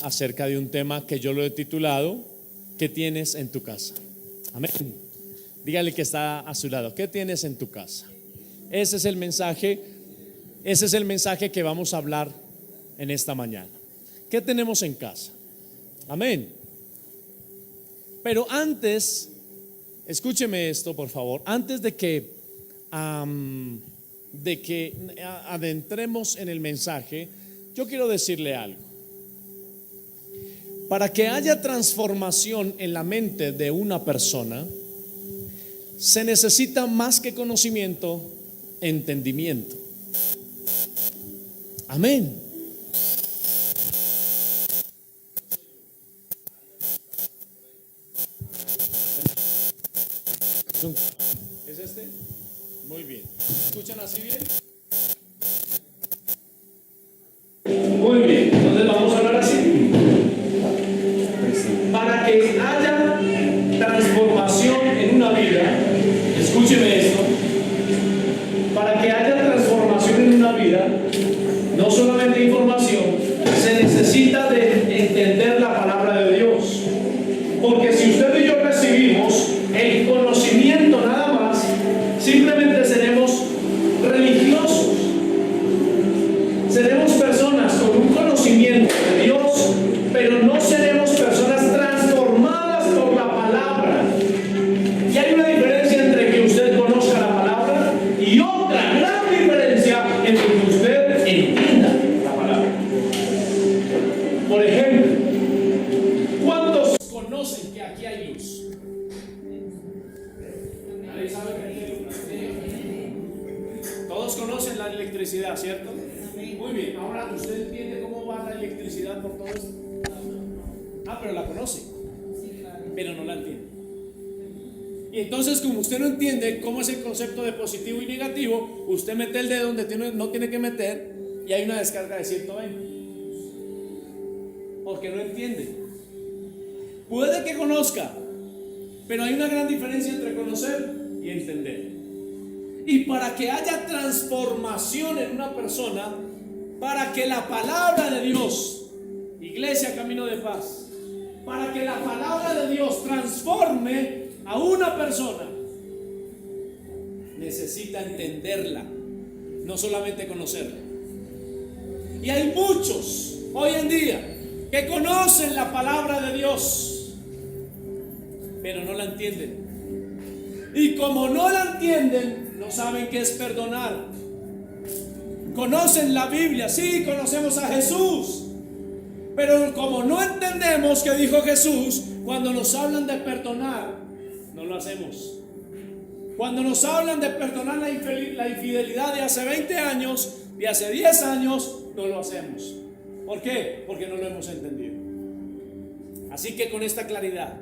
acerca de un tema que yo lo he titulado ¿qué tienes en tu casa? Amén. Dígale que está a su lado, ¿qué tienes en tu casa? Ese es el mensaje que vamos a hablar en esta mañana. ¿Qué tenemos en casa? Amén. Pero antes, escúcheme esto por favor, antes de que adentremos en el mensaje, yo quiero decirle algo. Para que haya transformación en la mente de una persona, se necesita más que conocimiento, entendimiento. Amén. ¿Es este? Muy bien. ¿Escuchan así bien? Muy bien. Entonces vamos a hablar así. Para que haya transformación en una vida, escúcheme esto. Para que haya transformación en una vida, no solamente información, se necesita de entender la palabra de Dios. Porque si usted y yo recibimos el conocimiento nada más, simplemente seremos religiosos. Seremos personas con un conocimiento de Dios, pero no seremos personas transformadas por la palabra. Y hay una diferencia entre que usted conozca la palabra y otra gran diferencia entre que usted entienda la palabra. Por ejemplo, ¿cuántos conocen que aquí hay luz? ¿Nadie sabe que aquí hay luz? Todos conocen la electricidad, ¿cierto? Muy bien, ahora usted entiende cómo va la electricidad por todo esto. Pero la conoce, pero no la entiende. Y entonces, como usted no entiende cómo es el concepto de positivo y negativo, usted mete el dedo donde no tiene que meter y hay una descarga de 120, porque no entiende. Puede que conozca, pero hay una gran diferencia entre conocer y entender. Y para que haya transformación en una persona, para que la palabra de Dios, Iglesia Camino de Paz, para que la palabra de Dios transforme a una persona, necesita entenderla, no solamente conocerla. Y hay muchos hoy en día que conocen la palabra de Dios, pero no la entienden. Y como no la entienden, no saben qué es perdonar. Conocen la Biblia, sí, conocemos a Jesús, pero como no entendemos qué dijo Jesús, cuando nos hablan de perdonar, no lo hacemos. Cuando nos hablan de perdonar la infidelidad de hace 20 años, de hace 10 años, no lo hacemos. ¿Por qué? Porque no lo hemos entendido. Así que con esta claridad,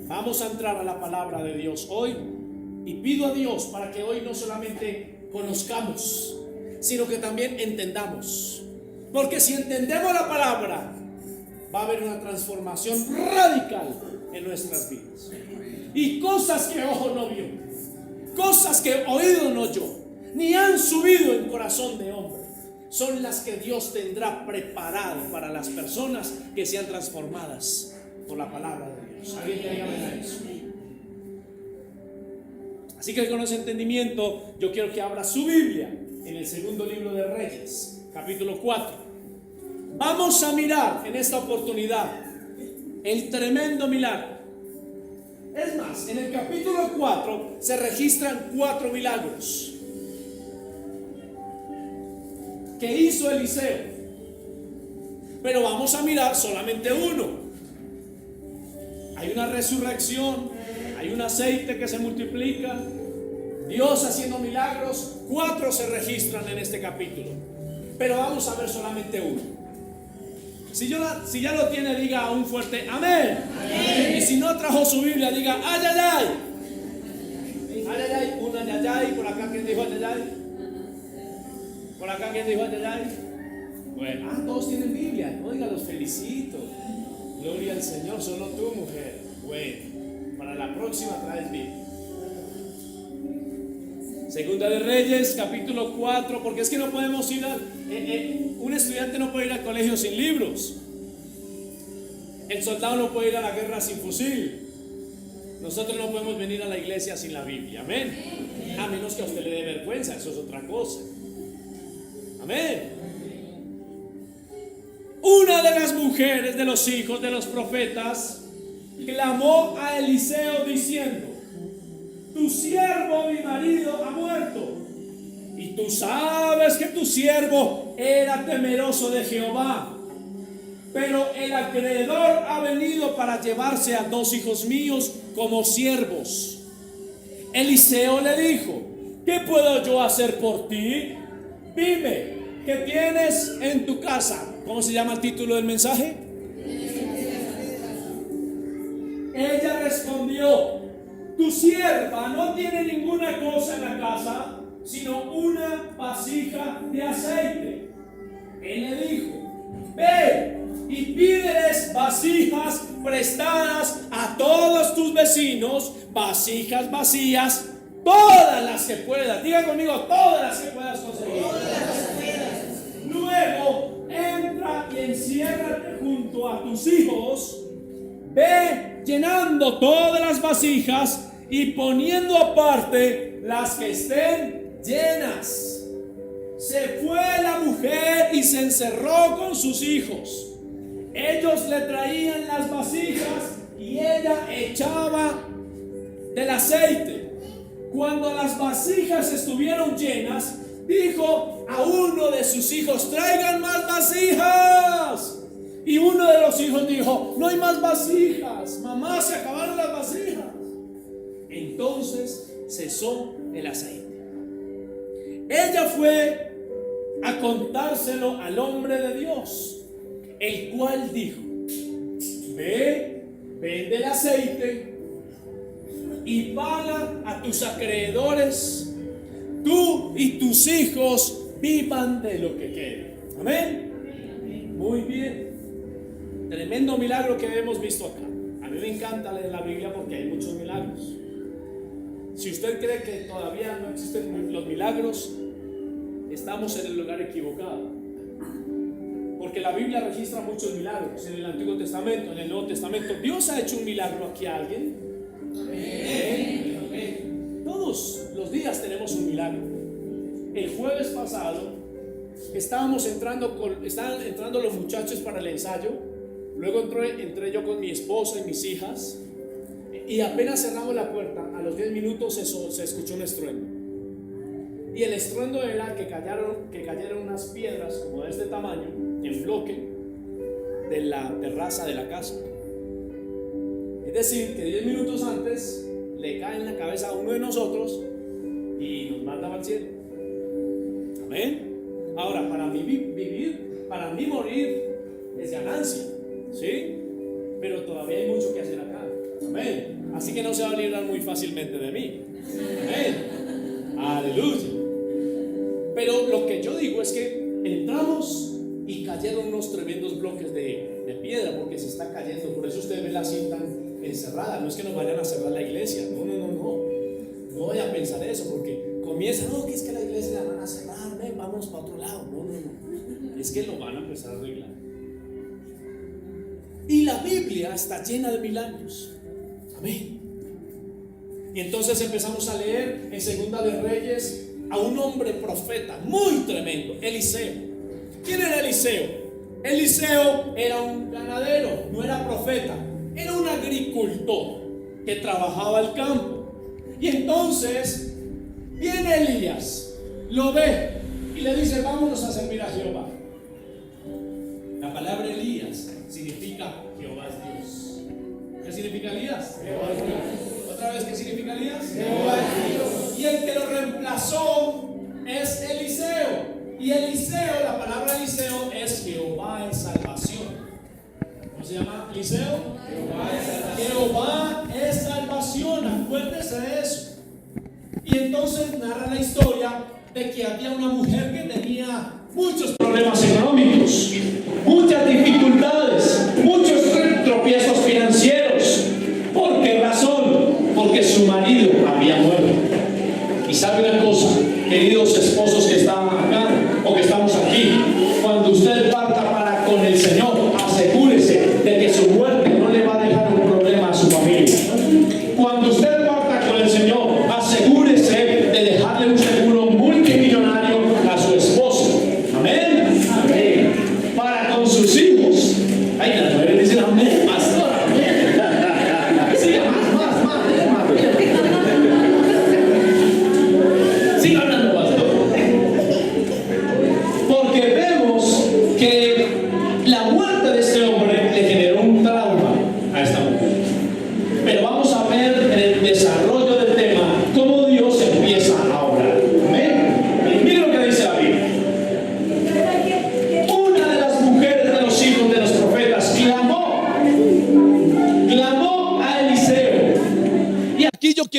vamos a entrar a la palabra de Dios hoy. Y pido a Dios para que hoy no solamente conozcamos, sino que también entendamos. Porque si entendemos la palabra, va a haber una transformación radical en nuestras vidas. Y cosas que ojo no vio, cosas que oído no oyó, ni han subido en corazón de hombre, son las que Dios tendrá preparado para las personas que sean transformadas por la palabra de Dios. ¿Alguien que diga amén a eso? Así que con ese entendimiento, yo quiero que abra su Biblia en el segundo libro de Reyes, capítulo 4. Vamos a mirar en esta oportunidad el tremendo milagro. Es más, en el capítulo 4 se registran 4 milagros que hizo Eliseo, pero vamos a mirar solamente uno. Hay una resurrección, hay un aceite que se multiplica, Dios haciendo milagros. 4 se registran en este capítulo, pero vamos a ver solamente uno. Si ya lo tiene, diga un fuerte amén. Amén. Y si no trajo su Biblia, diga ay, ay, ay. Ay, ay, ay. Un ay, ay, ay. Por acá, ¿quién dijo ay, ay, ay? Por acá, ¿quién dijo ay, ay, ay? Bueno, todos tienen Biblia. Oiga, los felicito. Gloria al Señor, solo tú, mujer. Bueno, para la próxima traes Biblia. Segunda de Reyes, capítulo 4, porque es que no podemos ir un estudiante no puede ir al colegio sin libros. El soldado no puede ir a la guerra sin fusil. Nosotros no podemos venir a la iglesia sin la Biblia. Amén. A menos que a usted le dé vergüenza, eso es otra cosa. Amén. Una de las mujeres de los hijos de los profetas clamó a Eliseo diciendo: tu siervo, mi marido, ha muerto, y tú sabes que tu siervo era temeroso de Jehová, pero el acreedor ha venido para llevarse a 2 hijos míos como siervos. Eliseo le dijo: ¿qué puedo yo hacer por ti? Dime, ¿qué tienes en tu casa? ¿Cómo se llama el título del mensaje? Ella respondió: tu sierva no tiene ninguna cosa en la casa, sino una vasija de aceite. Él le dijo: ve y pídeles vasijas prestadas a todos tus vecinos, vasijas vacías, todas las que puedas. Diga conmigo: todas las que puedas conseguir. Luego entra y enciérrate junto a tus hijos. Ve llenando todas las vasijas y poniendo aparte las que estén llenas. Se fue la mujer y se encerró con sus hijos. Ellos le traían las vasijas y ella echaba del aceite. Cuando las vasijas estuvieron llenas, dijo a uno de sus hijos: traigan más vasijas. Y uno de los hijos dijo: no hay más vasijas, mamá, se acabaron las vasijas. Entonces cesó el aceite. Ella fue a contárselo al hombre de Dios, el cual dijo: ve, vende el aceite y paga a tus acreedores, tú y tus hijos vivan de lo que quede. Amén. Muy bien. Tremendo milagro que hemos visto acá. A mí me encanta leer la Biblia porque hay muchos milagros. Si usted cree que todavía no existen los milagros, estamos en el lugar equivocado. Porque la Biblia registra muchos milagros en el Antiguo Testamento, en el Nuevo Testamento. ¿Dios ha hecho un milagro aquí a alguien? Amén. Todos los días tenemos un milagro. El jueves pasado estaban entrando los muchachos para el ensayo. Luego entré yo con mi esposa y mis hijas, y apenas cerramos la puerta, a los 10 minutos se escuchó un estruendo. Y el estruendo era que cayeron unas piedras como de este tamaño, en bloque, de la terraza de la casa. Es decir, que 10 minutos antes le cae en la cabeza a uno de nosotros y nos manda al cielo. Amén. Ahora, para mí vivir, para mí morir es ganancia, ¿sí? Pero todavía hay mucho que hacer acá. Amén. Así que no se va a librar muy fácilmente de mí. Amén. Aleluya. Pero lo que yo digo es que entramos y cayeron unos tremendos bloques de piedra, porque se está cayendo. Por eso ustedes ven la cinta encerrada. No es que nos vayan a cerrar la iglesia. No. No voy a pensar eso, porque comienzan: no, que es que la iglesia la van a cerrar, ven, vamos para otro lado. No. Es que lo van a empezar a arreglar. Y la Biblia está llena de milagros. Amén. Y entonces empezamos a leer en Segunda de Reyes a un hombre profeta muy tremendo, Eliseo. ¿Quién era Eliseo? Eliseo era un ganadero, no era profeta, era un agricultor que trabajaba el campo. Y entonces viene Elías, lo ve y le dice: vámonos a servir a Jehová. La palabra Elías significa Jehová es Dios. ¿Qué significa Elías? Jehová es Dios. ¿Otra vez qué significa Elías? Jehová es Dios. Y el que lo reemplazó es Eliseo. Y Eliseo, la palabra Eliseo es Jehová es salvación. ¿Cómo se llama Eliseo? Jehová es salvación. Jehová es salvación. Acuérdese de eso. Y entonces narra la historia de que había una mujer que tenía muchos problemas económicos, muchas dificultades, muchos tropiezos financieros. ¿Por qué razón? Porque su marido había muerto. Y sabe una cosa, queridos esposos que estaban acá o que estamos aquí, cuando usted parta para con el Señor, asegúrese de que su muerte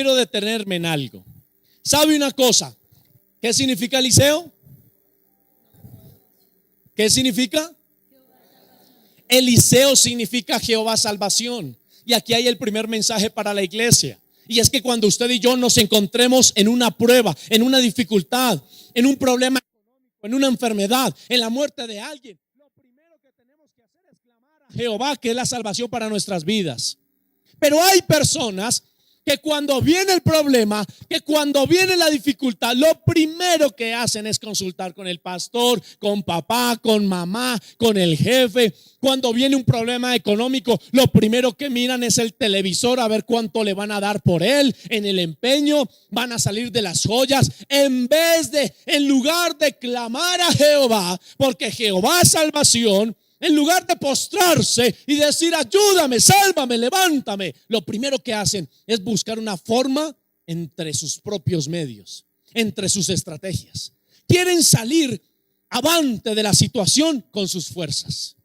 quiero detenerme en algo. ¿Sabe una cosa? ¿Qué significa Eliseo? ¿Qué significa? Eliseo significa Jehová salvación. Y aquí hay el primer mensaje para la iglesia. Y es que cuando usted y yo nos encontremos en una prueba, en una dificultad, en un problema económico, en una enfermedad, en la muerte de alguien, lo primero que tenemos que hacer es clamar a Jehová, que es la salvación para nuestras vidas. Pero hay personas que cuando viene el problema, que cuando viene la dificultad, lo primero que hacen es consultar con el pastor, con papá, con mamá, con el jefe. Cuando viene un problema económico, lo primero que miran es el televisor a ver cuánto le van a dar por él. En el empeño van a salir de las joyas en lugar de clamar a Jehová, porque Jehová es salvación. En lugar de postrarse y decir ayúdame, sálvame, levántame, lo primero que hacen es buscar una forma entre sus propios medios, entre sus estrategias. Quieren salir avante de la situación con sus fuerzas.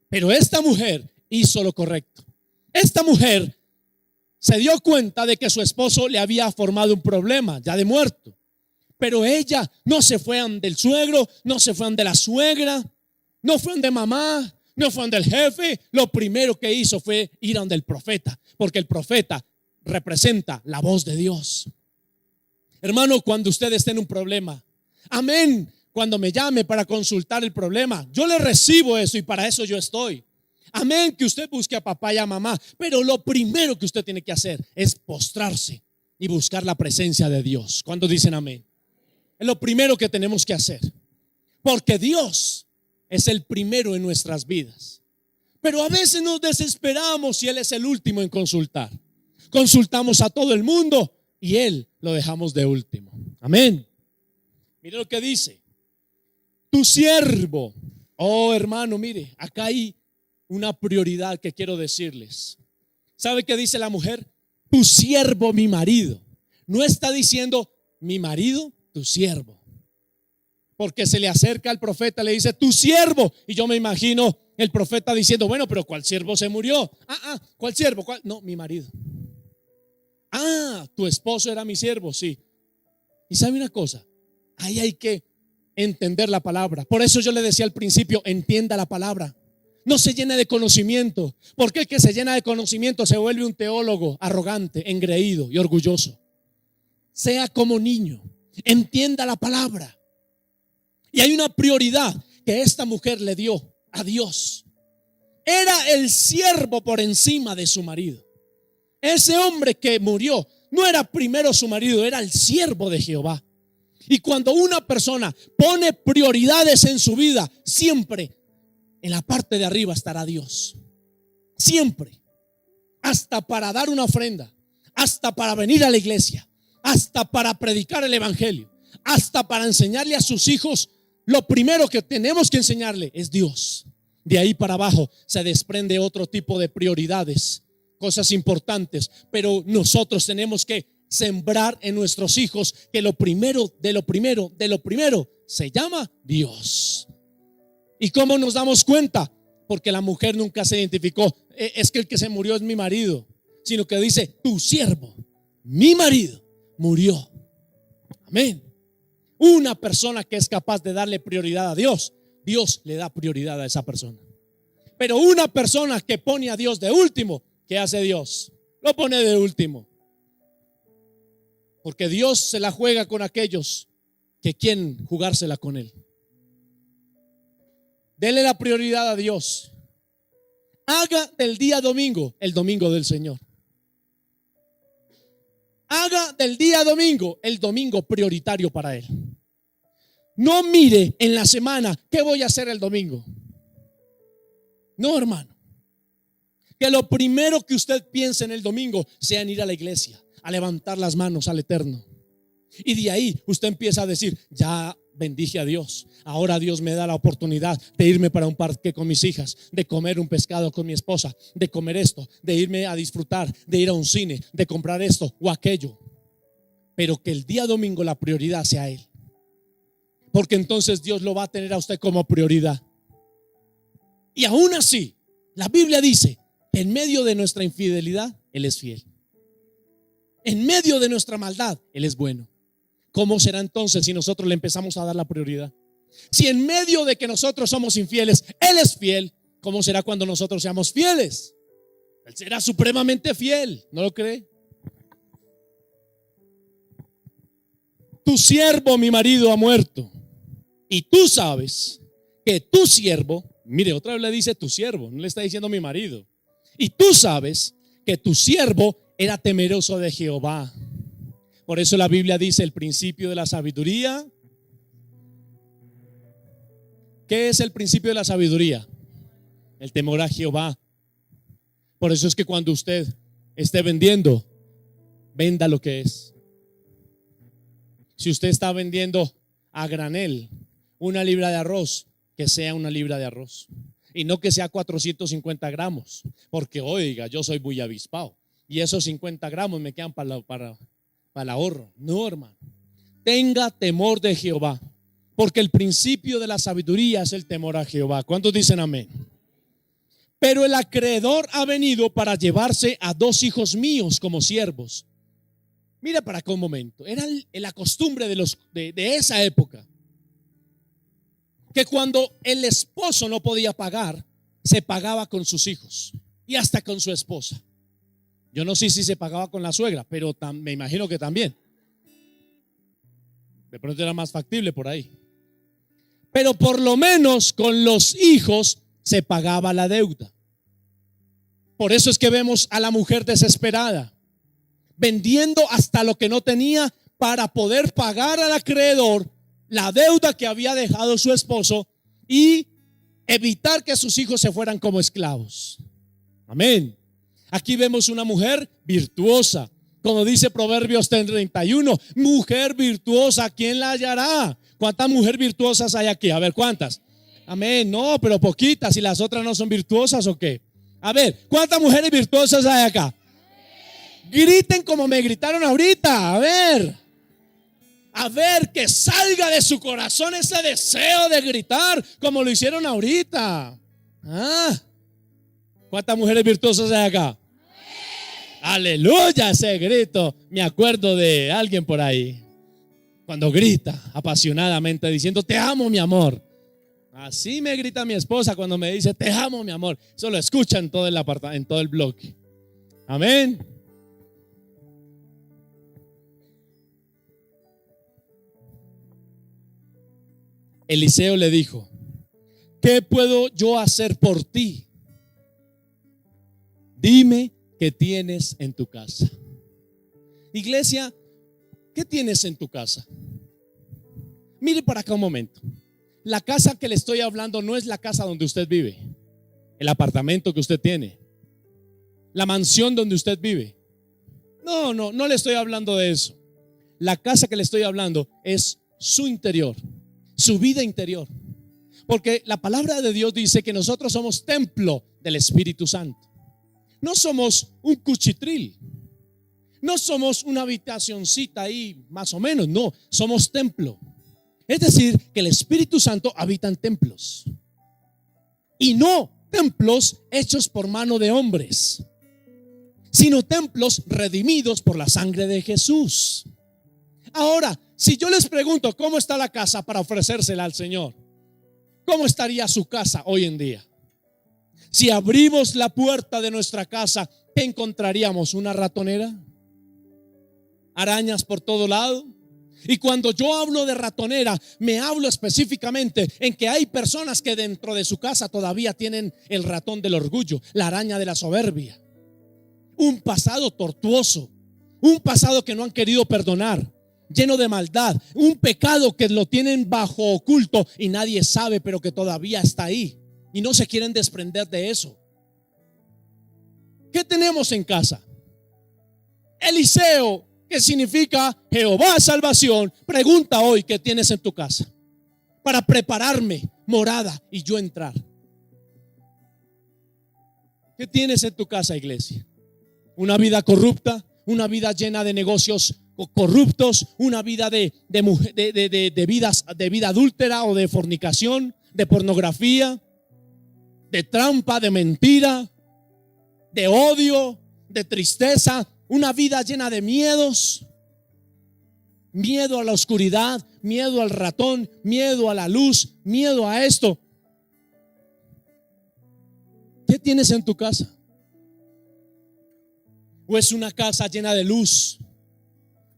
Pero esta mujer hizo lo correcto. Esta mujer se dio cuenta de que su esposo le había formado un problema ya de muerto. Pero ella no se fue ante el suegro, no se fue ante la suegra, no fue donde mamá, no fue donde el jefe. Lo primero que hizo fue ir donde el profeta, porque el profeta representa la voz de Dios. Hermano, cuando usted esté en un problema, amén, cuando me llame para consultar el problema, yo le recibo eso y para eso yo estoy. Amén, que usted busque a papá y a mamá, pero lo primero que usted tiene que hacer es postrarse y buscar la presencia de Dios. ¿Cuántos dicen amén? Es lo primero que tenemos que hacer, porque Dios es el primero en nuestras vidas. Pero a veces nos desesperamos y Él es el último en consultar. Consultamos a todo el mundo y Él lo dejamos de último. Amén. Mire lo que dice: tu siervo. Oh, hermano, mire, acá hay una prioridad que quiero decirles. ¿Sabe qué dice la mujer? Tu siervo, mi marido. No está diciendo mi marido, tu siervo. Porque se le acerca al profeta, le dice tu siervo, y yo me imagino el profeta diciendo, bueno, pero ¿cuál siervo se murió? ¿Cuál siervo? ¿Cuál? No, mi marido. Tu esposo era mi siervo, sí. Y sabe una cosa, ahí hay que entender la palabra. Por eso yo le decía al principio, entienda la palabra. No se llene de conocimiento, porque el que se llena de conocimiento se vuelve un teólogo arrogante, engreído y orgulloso. Sea como niño, entienda la palabra. Y hay una prioridad que esta mujer le dio a Dios. Era el siervo por encima de su marido. Ese hombre que murió no era primero su marido, era el siervo de Jehová. Y cuando una persona pone prioridades en su vida, siempre en la parte de arriba estará Dios. Siempre. Hasta para dar una ofrenda, hasta para venir a la iglesia, hasta para predicar el evangelio, hasta para enseñarle a sus hijos. Lo primero que tenemos que enseñarle es Dios. De ahí para abajo se desprende otro tipo de prioridades, cosas importantes, pero nosotros tenemos que sembrar en nuestros hijos que lo primero se llama Dios. ¿Y cómo nos damos cuenta? Porque la mujer nunca se identificó, es que el que se murió es mi marido, sino que dice tu siervo, mi marido murió. Amén. Una persona que es capaz de darle prioridad a Dios, Dios le da prioridad a esa persona. Pero una persona que pone a Dios de último, ¿qué hace Dios? Lo pone de último. Porque Dios se la juega con aquellos que quieren jugársela con Él. Dele la prioridad a Dios. Haga del día domingo el domingo del Señor. Haga del día domingo el domingo prioritario para Él. No mire en la semana qué voy a hacer el domingo. No, hermano. Que lo primero que usted piense en el domingo sea en ir a la iglesia, a levantar las manos al Eterno. Y de ahí usted empieza a decir, ya bendije a Dios, ahora Dios me da la oportunidad de irme para un parque con mis hijas, de comer un pescado con mi esposa, de comer esto, de irme a disfrutar, de ir a un cine, de comprar esto o aquello. Pero que el día domingo la prioridad sea Él, porque entonces Dios lo va a tener a usted como prioridad. Y aún así, la Biblia dice que en medio de nuestra infidelidad Él es fiel. en medio de nuestra maldad, Él es bueno. ¿Cómo será entonces si nosotros le empezamos a dar la prioridad? Si en medio de que nosotros somos infieles, Él es fiel, ¿cómo será cuando nosotros seamos fieles? Él será supremamente fiel, ¿no lo cree? Tu siervo, mi marido, ha muerto, y tú sabes que tu siervo, mire, otra vez le dice tu siervo, no le está diciendo mi marido, y tú sabes que tu siervo era temeroso de Jehová. Por eso la Biblia dice el principio de la sabiduría. ¿Qué es el principio de la sabiduría? El temor a Jehová. Por eso es que cuando usted esté vendiendo, venda lo que es. Si usted está vendiendo a granel una libra de arroz, que sea una libra de arroz, y no que sea 450 gramos, porque oiga, yo soy muy avispado y esos 50 gramos me quedan para el ahorro. No, hermano, tenga temor de Jehová, porque el principio de la sabiduría es el temor a Jehová. ¿Cuántos dicen amén? Pero el acreedor ha venido para llevarse a 2 hijos míos como siervos. Mira para acá un momento. Era la costumbre de esa época, que cuando el esposo no podía pagar, se pagaba con sus hijos y hasta con su esposa. Yo no sé si se pagaba con la suegra, pero me imagino que también. De pronto era más factible por ahí. Pero por lo menos con los hijos se pagaba la deuda. Por eso es que vemos a la mujer desesperada, vendiendo hasta lo que no tenía para poder pagar al acreedor la deuda que había dejado su esposo y evitar que sus hijos se fueran como esclavos. Amén. Aquí vemos una mujer virtuosa, como dice Proverbios 31, mujer virtuosa, ¿quién la hallará? ¿Cuántas mujeres virtuosas hay aquí? A ver, ¿cuántas? Amén. No, pero poquitas. ¿Y las otras no son virtuosas o qué? A ver, ¿cuántas mujeres virtuosas hay acá? Griten como me gritaron ahorita. A ver, que salga de su corazón ese deseo de gritar como lo hicieron ahorita. ¿Cuántas mujeres virtuosas hay acá? Aleluya, ese grito. Me acuerdo de alguien por ahí cuando grita apasionadamente diciendo te amo, mi amor. Así me grita mi esposa cuando me dice te amo, mi amor. Eso lo escucha en todo el bloque. Amén. Eliseo le dijo: ¿qué puedo yo hacer por ti? Dime qué tienes en tu casa. Iglesia, ¿qué tienes en tu casa? Mire para acá un momento. La casa que le estoy hablando no es la casa donde usted vive, el apartamento que usted tiene, la mansión donde usted vive. No le estoy hablando de eso. La casa que le estoy hablando es su interior, su vida interior. Porque la palabra de Dios dice que nosotros somos templo del Espíritu Santo. No somos un cuchitril, no somos una habitacioncita ahí más o menos, no, somos templo. Es decir, que el Espíritu Santo habita en templos, y no templos hechos por mano de hombres, sino templos redimidos por la sangre de Jesús. Ahora, si yo les pregunto cómo está la casa para ofrecérsela al Señor, ¿cómo estaría su casa hoy en día? Si abrimos la puerta de nuestra casa, ¿qué encontraríamos? ¿Una ratonera? ¿Arañas por todo lado? Y cuando yo hablo de ratonera, me hablo específicamente en que hay personas que dentro de su casa todavía tienen el ratón del orgullo, la araña de la soberbia, un pasado tortuoso, un pasado que no han querido perdonar, lleno de maldad, un pecado que lo tienen bajo oculto y nadie sabe, pero que todavía está ahí y no se quieren desprender de eso. ¿Qué tenemos en casa? Eliseo, que significa Jehová salvación, pregunta hoy: ¿qué tienes en tu casa? Para prepararme morada y yo entrar. ¿Qué tienes en tu casa, iglesia? ¿Una vida corrupta? ¿Una vida llena de negocios corruptos? ¿Una vida de vida adúltera o de fornicación, de pornografía, de trampa, de mentira, de odio, de tristeza, una vida llena de miedos, miedo a la oscuridad, miedo al ratón, miedo a la luz, miedo a esto. ¿Qué tienes en tu casa? ¿O es una casa llena de luz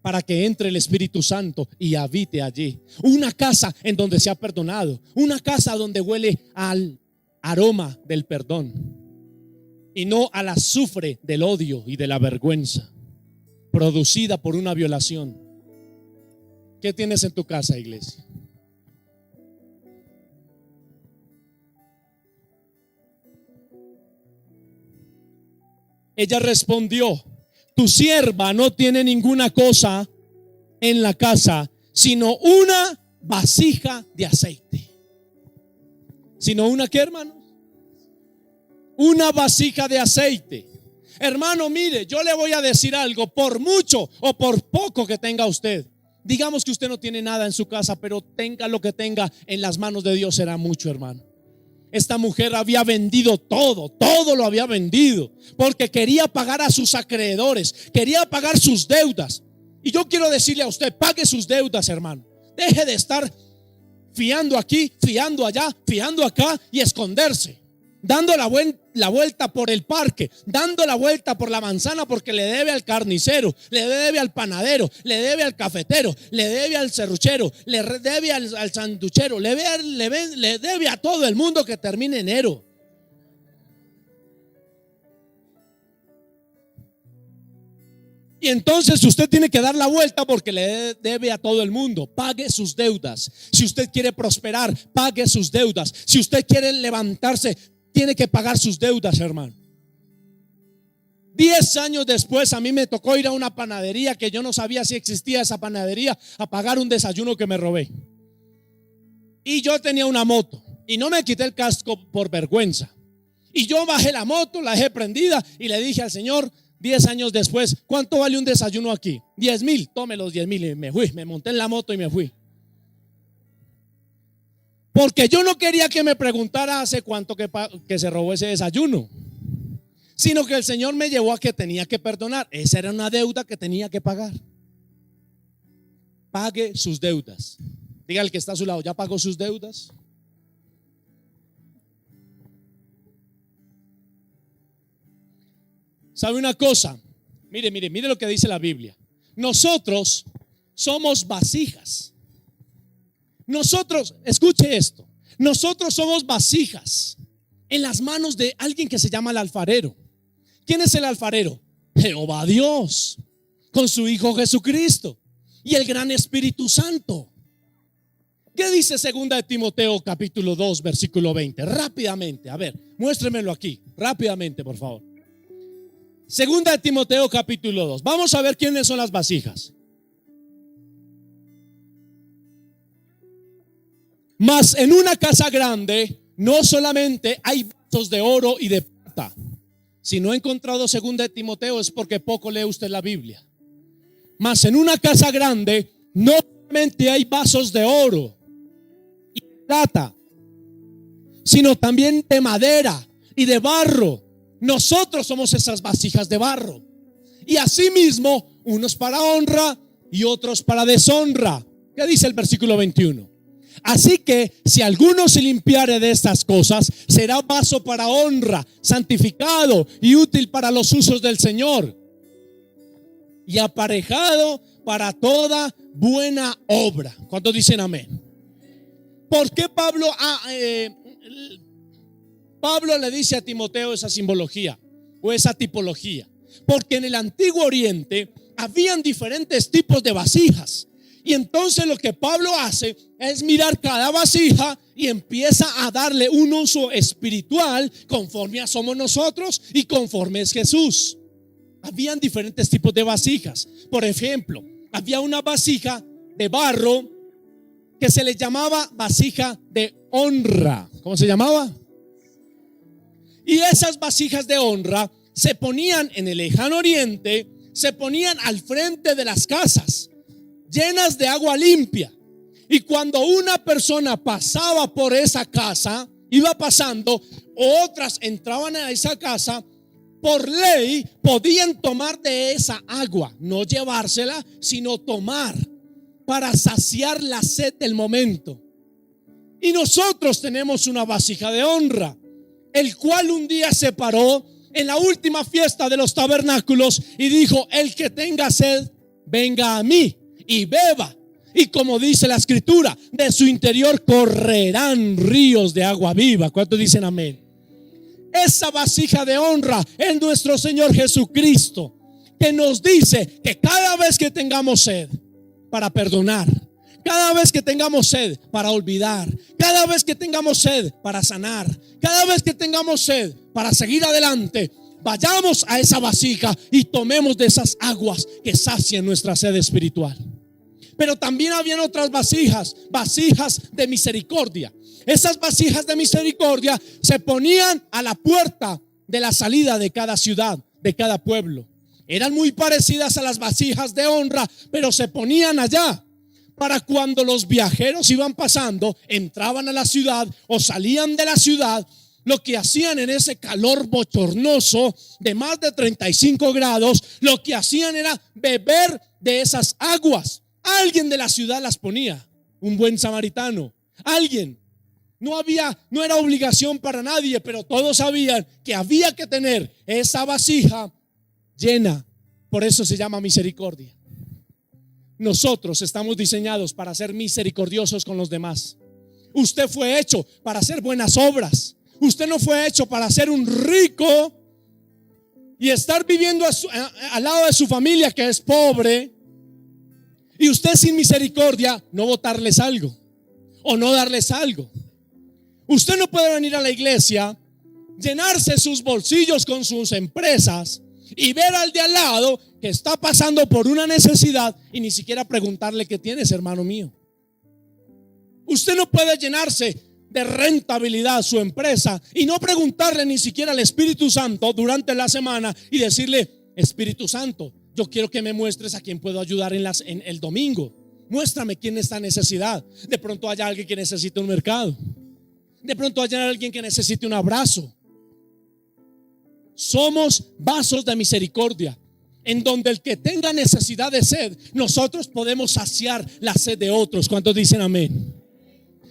para que entre el Espíritu Santo y habite allí? Una casa en donde se ha perdonado, una casa donde huele al aroma del perdón y no al azufre del odio y de la vergüenza producida por una violación. ¿Qué tienes en tu casa, iglesia? Ella respondió: tu sierva no tiene ninguna cosa en la casa sino una vasija de aceite. ¿Sino una qué, hermanos? Una vasija de aceite. Hermano, mire, yo le voy a decir algo. Por mucho o por poco que tenga usted, digamos que usted no tiene nada en su casa, pero tenga lo que tenga, en las manos de Dios será mucho, hermano. Esta mujer había vendido todo lo había vendido, porque quería pagar a sus acreedores, quería pagar sus deudas. Y yo quiero decirle a usted: pague sus deudas, hermano. Deje de estar fiando aquí, fiando allá, fiando acá y esconderse, dando la vuelta por el parque, dando la vuelta por la manzana, porque le debe al carnicero, le debe al panadero, le debe al cafetero, le debe al serruchero, le debe al sanduchero, le debe a todo el mundo que termine enero. Y entonces usted tiene que dar la vuelta porque le debe a todo el mundo. Pague sus deudas. Si usted quiere prosperar, pague sus deudas. Si usted quiere levantarse, tiene que pagar sus deudas, hermano. 10 años después a mí me tocó ir a una panadería que yo no sabía si existía esa panadería, a pagar un desayuno que me robé. Y yo tenía una moto y no me quité el casco por vergüenza. Y yo bajé la moto, la dejé prendida y le dije al Señor, 10 años después: ¿cuánto vale un desayuno aquí? 10,000, tome los 10,000. Y me fui, me monté en la moto y me fui. Porque yo no quería que me preguntara hace cuánto que se robó ese desayuno, sino que el Señor me llevó a que tenía que perdonar. Esa era una deuda que tenía que pagar. Pague sus deudas. Diga al que está a su lado: ¿ya pagó sus deudas? ¿Sabe una cosa? Mire lo que dice la Biblia. Nosotros somos vasijas. Nosotros, escuche esto, nosotros somos vasijas en las manos de alguien que se llama el alfarero. ¿Quién es el alfarero? Jehová Dios, con su Hijo Jesucristo y el gran Espíritu Santo. ¿Qué dice 2 de Timoteo capítulo 2 versículo 20? Rápidamente, a ver, muéstremelo aquí, rápidamente, por favor. 2 de Timoteo capítulo 2. Vamos a ver quiénes son las vasijas. Mas en una casa grande no solamente hay vasos de oro y de plata. Si no he encontrado 2 de Timoteo es porque poco lee usted la Biblia. Mas en una casa grande no solamente hay vasos de oro y de plata, sino también de madera y de barro. Nosotros somos esas vasijas de barro. Y asimismo, unos para honra y otros para deshonra. ¿Qué dice el versículo 21? Así que si alguno se limpiare de estas cosas, será vaso para honra, santificado y útil para los usos del Señor, y aparejado para toda buena obra. ¿Cuántos dicen amén? ¿Por qué Pablo le dice a Timoteo esa simbología o esa tipología? Porque en el Antiguo Oriente habían diferentes tipos de vasijas. Y entonces lo que Pablo hace es mirar cada vasija y empieza a darle un uso espiritual conforme a somos nosotros y conforme es Jesús. Habían diferentes tipos de vasijas. Por ejemplo, había una vasija de barro que se le llamaba vasija de honra. ¿Cómo se llamaba? Y esas vasijas de honra se ponían en el lejano oriente, se ponían al frente de las casas, llenas de agua limpia. Y cuando una persona pasaba por esa casa, iba pasando, otras entraban a esa casa, por ley podían tomar de esa agua, no llevársela, sino tomar para saciar la sed del momento. Y nosotros tenemos una vasija de honra, el cual un día se paró en la última fiesta de los tabernáculos y dijo: el que tenga sed, venga a mí y beba. Y como dice la escritura, de su interior correrán ríos de agua viva. ¿Cuántos dicen amén? Esa vasija de honra es nuestro Señor Jesucristo, que nos dice que cada vez que tengamos sed, para perdonar, cada vez que tengamos sed, para olvidar, cada vez que tengamos sed, para sanar, cada vez que tengamos sed, para seguir adelante, vayamos a esa vasija y tomemos de esas aguas que sacian nuestra sed espiritual. Pero también habían otras vasijas, vasijas de misericordia. Esas vasijas de misericordia se ponían a la puerta de la salida de cada ciudad, de cada pueblo. Eran muy parecidas a las vasijas de honra, pero se ponían allá para cuando los viajeros iban pasando, entraban a la ciudad o salían de la ciudad. Lo que hacían en ese calor bochornoso de más de 35 grados, lo que hacían era beber de esas aguas. Alguien de la ciudad las ponía, un buen samaritano, alguien. No era obligación para nadie, pero todos sabían que había que tener esa vasija llena. Por eso se llama misericordia. Nosotros estamos diseñados para ser misericordiosos con los demás. Usted fue hecho para hacer buenas obras. Usted no fue hecho para ser un rico y estar viviendo al lado de su familia que es pobre, y usted sin misericordia no botarles algo o no darles algo. Usted no puede venir a la iglesia, llenarse sus bolsillos con sus empresas y ver al de al lado que está pasando por una necesidad y ni siquiera preguntarle: ¿qué tienes, hermano mío? Usted no puede llenarse de rentabilidad su empresa y no preguntarle ni siquiera al Espíritu Santo durante la semana y decirle: Espíritu Santo, yo quiero que me muestres a quién puedo ayudar en el domingo. Muéstrame quién está en necesidad. De pronto haya alguien que necesite un mercado. De pronto haya alguien que necesite un abrazo. Somos vasos de misericordia, en donde el que tenga necesidad de sed, nosotros podemos saciar la sed de otros. ¿Cuántos dicen amén?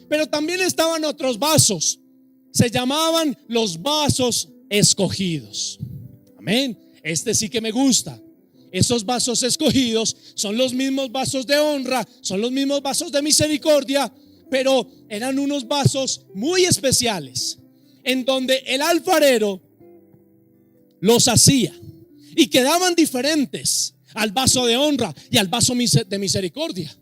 Pero también estaban otros vasos. Se llamaban los vasos escogidos. Amén. Este sí que me gusta. Esos vasos escogidos son los mismos vasos de honra, son los mismos vasos de misericordia, pero eran unos vasos muy especiales, en donde el alfarero los hacía y quedaban diferentes al vaso de honra y al vaso de misericordia.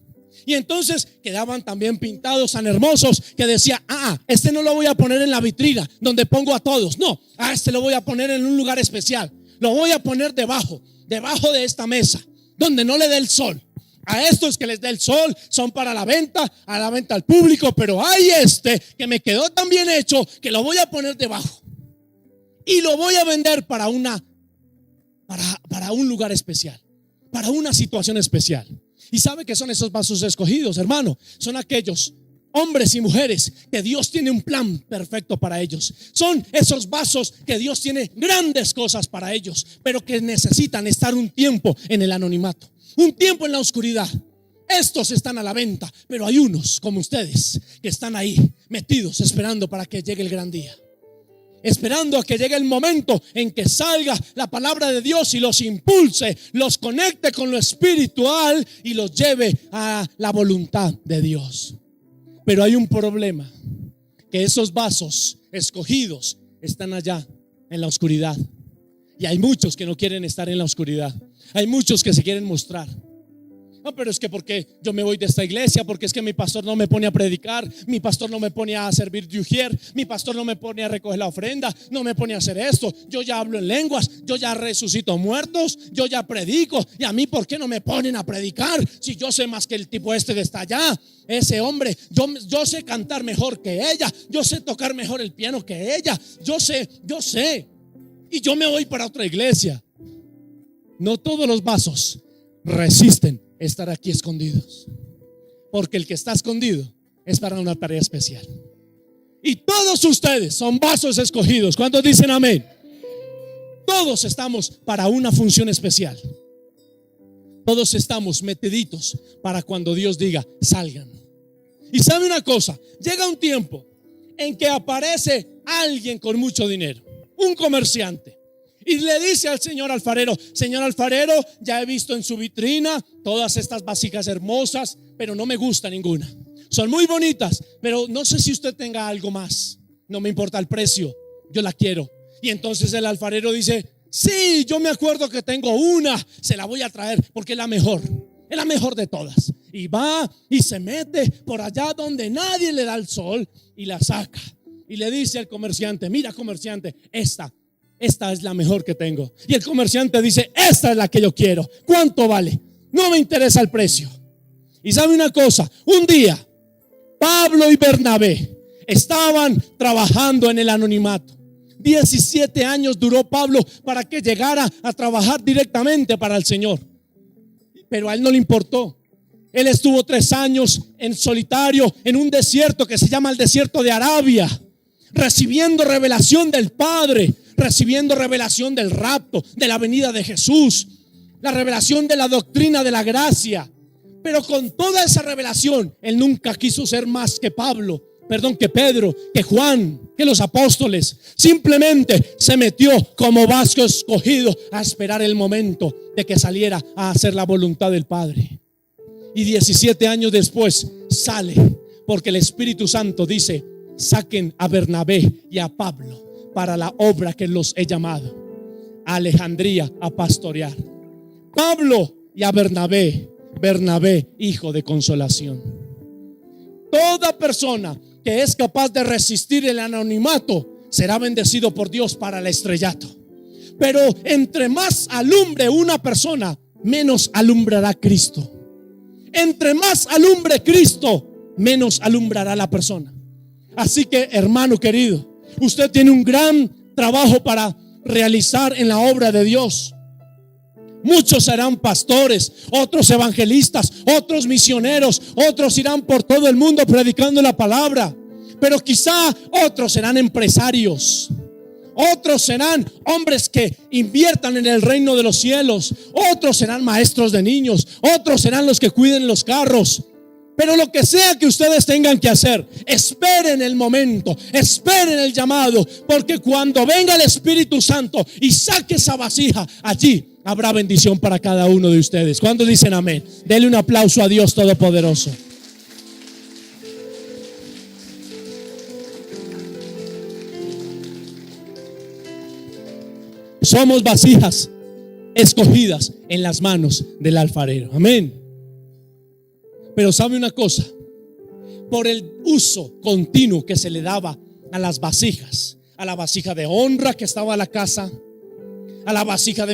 Y entonces quedaban también pintados tan hermosos que decía: este no lo voy a poner en la vitrina donde pongo a todos, no, este lo voy a poner en un lugar especial. Lo voy a poner debajo de esta mesa, donde no le dé el sol. A estos que les dé el sol son para la venta al público, pero hay este que me quedó tan bien hecho que lo voy a poner debajo y lo voy a vender para un lugar especial, para una situación especial. ¿Y sabe qué son esos vasos escogidos, hermano? Son aquellos hombres y mujeres que Dios tiene un plan perfecto para ellos. Son esos vasos que Dios tiene grandes cosas para ellos, pero que necesitan estar un tiempo en el anonimato, un tiempo en la oscuridad. Estos están a la venta, pero hay unos como ustedes que están ahí metidos esperando para que llegue el gran día, esperando a que llegue el momento en que salga la palabra de Dios y los impulse, los conecte con lo espiritual y los lleve a la voluntad de Dios. Pero hay un problema, que esos vasos escogidos están allá en la oscuridad. Y hay muchos que no quieren estar en la oscuridad. Hay muchos que se quieren mostrar. No, pero es que porque yo me voy de esta iglesia, porque es que mi pastor no me pone a predicar, mi pastor no me pone a servir de ujier, mi pastor no me pone a recoger la ofrenda, no me pone a hacer esto. Yo ya hablo en lenguas, yo ya resucito muertos, yo ya predico. Y a mí, ¿por qué no me ponen a predicar? Si yo sé más que el tipo este que está allá, ese hombre, yo sé cantar mejor que ella, yo sé tocar mejor el piano que ella, yo sé. Y yo me voy para otra iglesia. No todos los vasos resisten estar aquí escondidos, porque el que está escondido es para una tarea especial. Y todos ustedes son vasos escogidos. ¿Cuántos dicen amén? todos estamos para una función especial. Todos estamos metiditos para cuando Dios diga salgan. Y sabe una cosa, llega un tiempo en que aparece alguien con mucho dinero, un comerciante, y le dice al señor alfarero: señor alfarero, ya he visto en su vitrina todas estas vasijas hermosas, pero no me gusta ninguna. Son muy bonitas, pero no sé si usted tenga algo más. No me importa el precio, yo la quiero. Y entonces el alfarero dice: sí, yo me acuerdo que tengo una, se la voy a traer porque es la mejor de todas. Y va y se mete por allá donde nadie le da el sol y la saca. Y le dice al comerciante: mira, comerciante, esta es la mejor que tengo. Y el comerciante dice: esta es la que yo quiero. ¿Cuánto vale? No me interesa el precio. Y sabe una cosa, un día Pablo y Bernabé estaban trabajando en el anonimato. 17 años duró Pablo para que llegara a trabajar directamente para el Señor. Pero a él no le importó. Él estuvo 3 años en solitario en un desierto que se llama el desierto de Arabia, recibiendo revelación del Padre, recibiendo revelación del rapto, de la venida de Jesús, la revelación de la doctrina de la gracia. Pero con toda esa revelación, él nunca quiso ser más que que Pedro, que Juan, que los apóstoles. Simplemente se metió como vasco escogido a esperar el momento de que saliera a hacer la voluntad del Padre. Y 17 años después sale, porque el Espíritu Santo dice: saquen a Bernabé y a Pablo para la obra que los he llamado, a Alejandría a pastorear. Pablo y a Bernabé, hijo de consolación. Toda persona que es capaz de resistir el anonimato será bendecido por Dios para el estrellato. Pero entre más alumbre una persona, menos alumbrará Cristo. Entre más alumbre Cristo, menos alumbrará la persona. Así que, hermano querido, usted tiene un gran trabajo para realizar en la obra de Dios. Muchos serán pastores, otros evangelistas, otros misioneros, otros irán por todo el mundo predicando la palabra. Pero quizá otros serán empresarios, otros serán hombres que inviertan en el reino de los cielos, otros serán maestros de niños, otros serán los que cuiden los carros. Pero lo que sea que ustedes tengan que hacer, esperen el momento, esperen el llamado, porque cuando venga el Espíritu Santo y saque esa vasija, allí habrá bendición para cada uno de ustedes. ¿Cuántos dicen amén? Denle un aplauso a Dios Todopoderoso. Somos vasijas escogidas en las manos del alfarero. Amén. Pero sabe una cosa, por el uso continuo que se le daba a las vasijas, a la vasija de honra que estaba en la casa, a la vasija de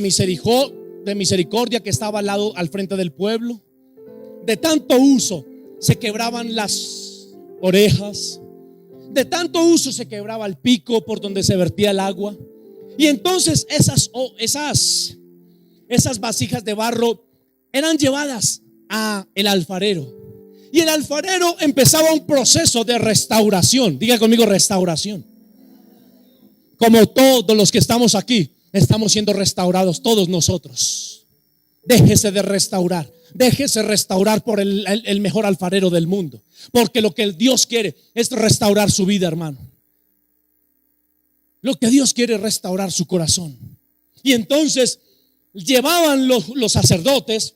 misericordia que estaba al frente del pueblo, de tanto uso se quebraban las orejas, de tanto uso se quebraba el pico por donde se vertía el agua. Y entonces esas vasijas de barro eran llevadas a el alfarero, y el alfarero empezaba un proceso de restauración. Diga conmigo: restauración. Como todos los que estamos aquí estamos siendo restaurados, todos nosotros. Déjese de restaurar, déjese restaurar por el mejor alfarero del mundo, porque lo que Dios quiere es restaurar su vida, hermano. Lo que Dios quiere es restaurar su corazón. Y entonces llevaban los sacerdotes,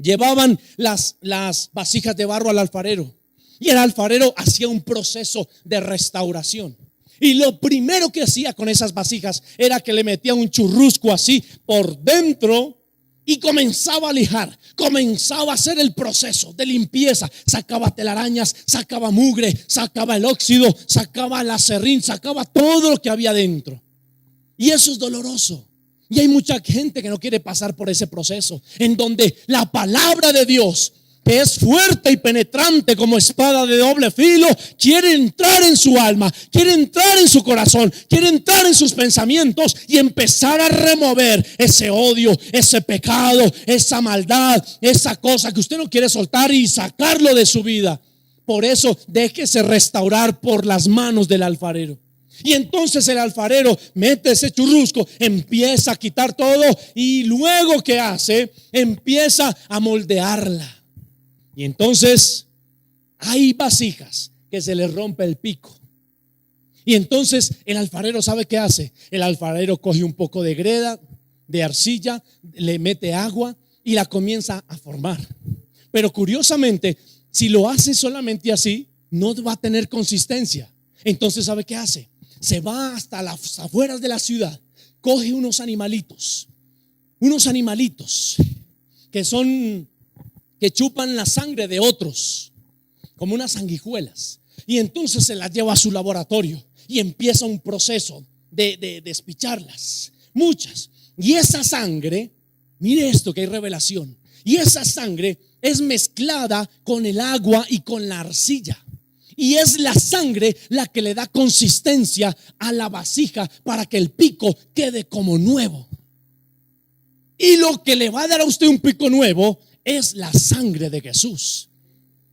llevaban las vasijas de barro al alfarero, y el alfarero hacía un proceso de restauración. Y lo primero que hacía con esas vasijas era que le metía un churrusco así por dentro y comenzaba a lijar, comenzaba a hacer el proceso de limpieza. Sacaba telarañas, sacaba mugre, sacaba el óxido, sacaba el acerrín, sacaba todo lo que había dentro. Y eso es doloroso. Y hay mucha gente que no quiere pasar por ese proceso, en donde la palabra de Dios, que es fuerte y penetrante como espada de doble filo, quiere entrar en su alma, quiere entrar en su corazón, quiere entrar en sus pensamientos y empezar a remover ese odio, ese pecado, esa maldad, esa cosa que usted no quiere soltar, y sacarlo de su vida. Por eso déjese restaurar por las manos del alfarero. Y entonces el alfarero mete ese churrusco, empieza a quitar todo y luego ¿qué hace? Empieza a moldearla. Y entonces hay vasijas que se les rompe el pico. Y entonces el alfarero ¿sabe qué hace? El alfarero coge un poco de greda, de arcilla, le mete agua y la comienza a formar. Pero curiosamente, si lo hace solamente así, no va a tener consistencia. Entonces ¿sabe qué hace? Se va hasta las afueras de la ciudad, coge unos animalitos que chupan la sangre de otros, como unas sanguijuelas, y entonces se las lleva a su laboratorio y empieza un proceso de despicharlas, muchas. Y esa sangre, mire esto que hay revelación, y esa sangre es mezclada con el agua y con la arcilla. Y es la sangre la que le da consistencia a la vasija para que el pico quede como nuevo. Y lo que le va a dar a usted un pico nuevo es la sangre de Jesús,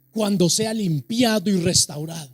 cuando sea limpiado y restaurado.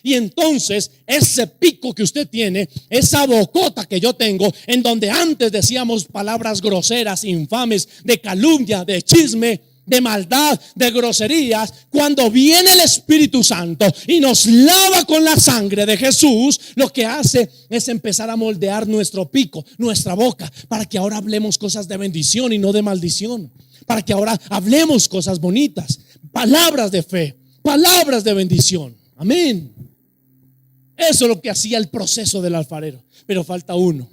Y entonces ese pico que usted tiene, esa bocota que yo tengo, en donde antes decíamos palabras groseras, infames, de calumnia, de chisme, de maldad, de groserías, cuando viene el Espíritu Santo y nos lava con la sangre de Jesús, lo que hace es empezar a moldear nuestro pico, nuestra boca, para que ahora hablemos cosas de bendición y no de maldición, para que ahora hablemos cosas bonitas, palabras de fe, palabras de bendición. Amén. Eso es lo que hacía el proceso del alfarero. Pero falta uno,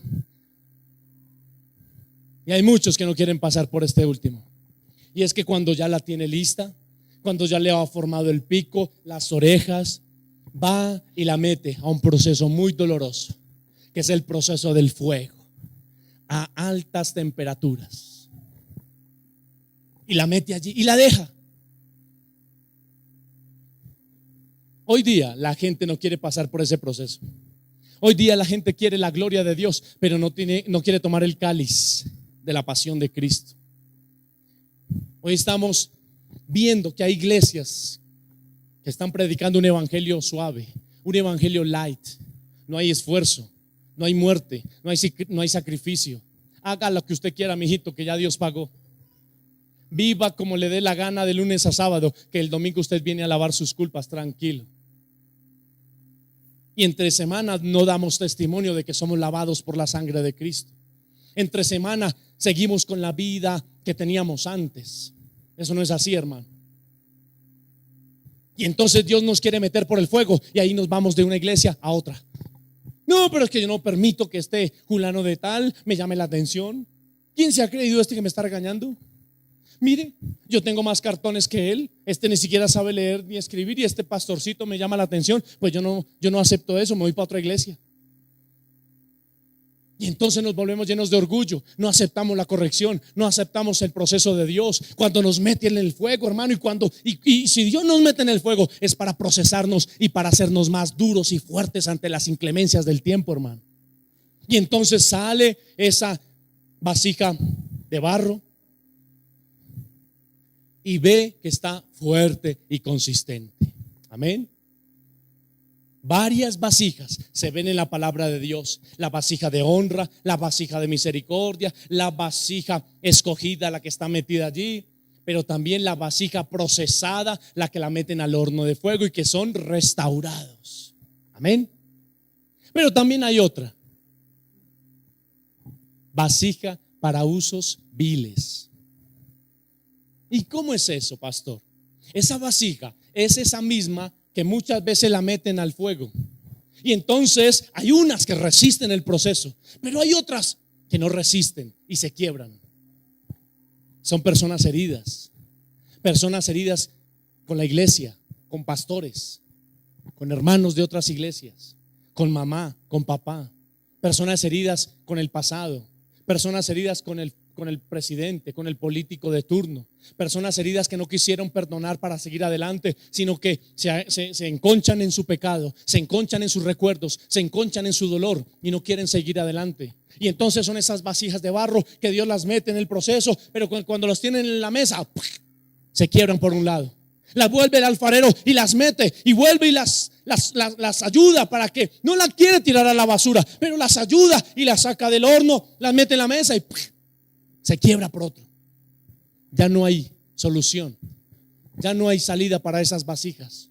y hay muchos que no quieren pasar por este último. Y es que cuando ya la tiene lista, cuando ya le ha formado el pico, las orejas, va y la mete a un proceso muy doloroso, que es el proceso del fuego, a altas temperaturas. Y la mete allí y la deja. Hoy día la gente no quiere pasar por ese proceso. Hoy día la gente quiere la gloria de Dios, pero no quiere tomar el cáliz de la pasión de Cristo. Hoy estamos viendo que hay iglesias que están predicando un evangelio suave, un evangelio light. No hay esfuerzo, no hay muerte, no hay sacrificio. Haga lo que usted quiera, mijito, que ya Dios pagó. Viva como le dé la gana de lunes a sábado, que el domingo usted viene a lavar sus culpas tranquilo. Y entre semanas no damos testimonio de que somos lavados por la sangre de Cristo. Entre semana seguimos con la vida que teníamos antes. Eso no es así, hermano. Y entonces Dios nos quiere meter por el fuego y ahí nos vamos de una iglesia a otra. No, pero es que yo no permito que este fulano de tal me llame la atención. ¿Quién se ha creído que me está regañando? Mire, yo tengo más cartones que él. Este ni siquiera sabe leer ni escribir y este pastorcito me llama la atención. Pues yo no acepto eso, me voy para otra iglesia. Y entonces nos volvemos llenos de orgullo. No aceptamos la corrección, no aceptamos el proceso de Dios. Cuando nos mete en el fuego, hermano, y si Dios nos mete en el fuego, es para procesarnos y para hacernos más duros y fuertes ante las inclemencias del tiempo, hermano. Y entonces sale esa vasija de barro y ve que está fuerte y consistente. Amén. Varias vasijas se ven en la palabra de Dios: la vasija de honra, la vasija de misericordia, la vasija escogida, la que está metida allí, pero también la vasija procesada, la que la meten al horno de fuego y que son restaurados. Amén. Pero también hay otra vasija para usos viles. ¿Y cómo es eso, pastor? Esa vasija es esa misma que muchas veces la meten al fuego. Y entonces hay unas que resisten el proceso, pero hay otras que no resisten y se quiebran. Son personas heridas con la iglesia, con pastores, con hermanos de otras iglesias, con mamá, con papá. Personas heridas con el pasado, personas heridas con el presidente, con el político de turno, personas heridas que no quisieron perdonar para seguir adelante, sino que se enconchan en su pecado, se enconchan en sus recuerdos, se enconchan en su dolor y no quieren seguir adelante. Y entonces son esas vasijas de barro que Dios las mete en el proceso, pero cuando los tienen en la mesa, se quiebran por un lado. Las vuelve el alfarero y las mete y vuelve y las ayuda para que no la quiere tirar a la basura, pero las ayuda y las saca del horno, las mete en la mesa y se quiebra por otro. Ya no hay solución, ya no hay salida para esas vasijas.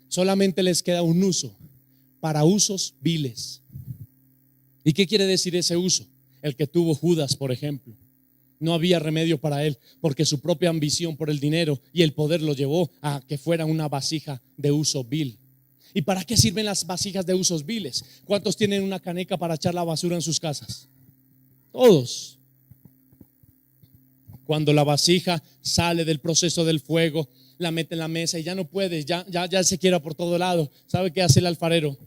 Solamente les queda un uso, para usos viles. ¿Y qué quiere decir ese uso? El que tuvo Judas, por ejemplo. No había remedio para él, porque su propia ambición por el dinero y el poder lo llevó a que fuera una vasija de uso vil. ¿Y para qué sirven las vasijas de usos viles? ¿Cuántos tienen una caneca para echar la basura en sus casas? Todos. Cuando la vasija sale del proceso del fuego, la mete en la mesa y ya no puede, ya se quiera por todo lado. ¿Sabe qué hace el alfarero?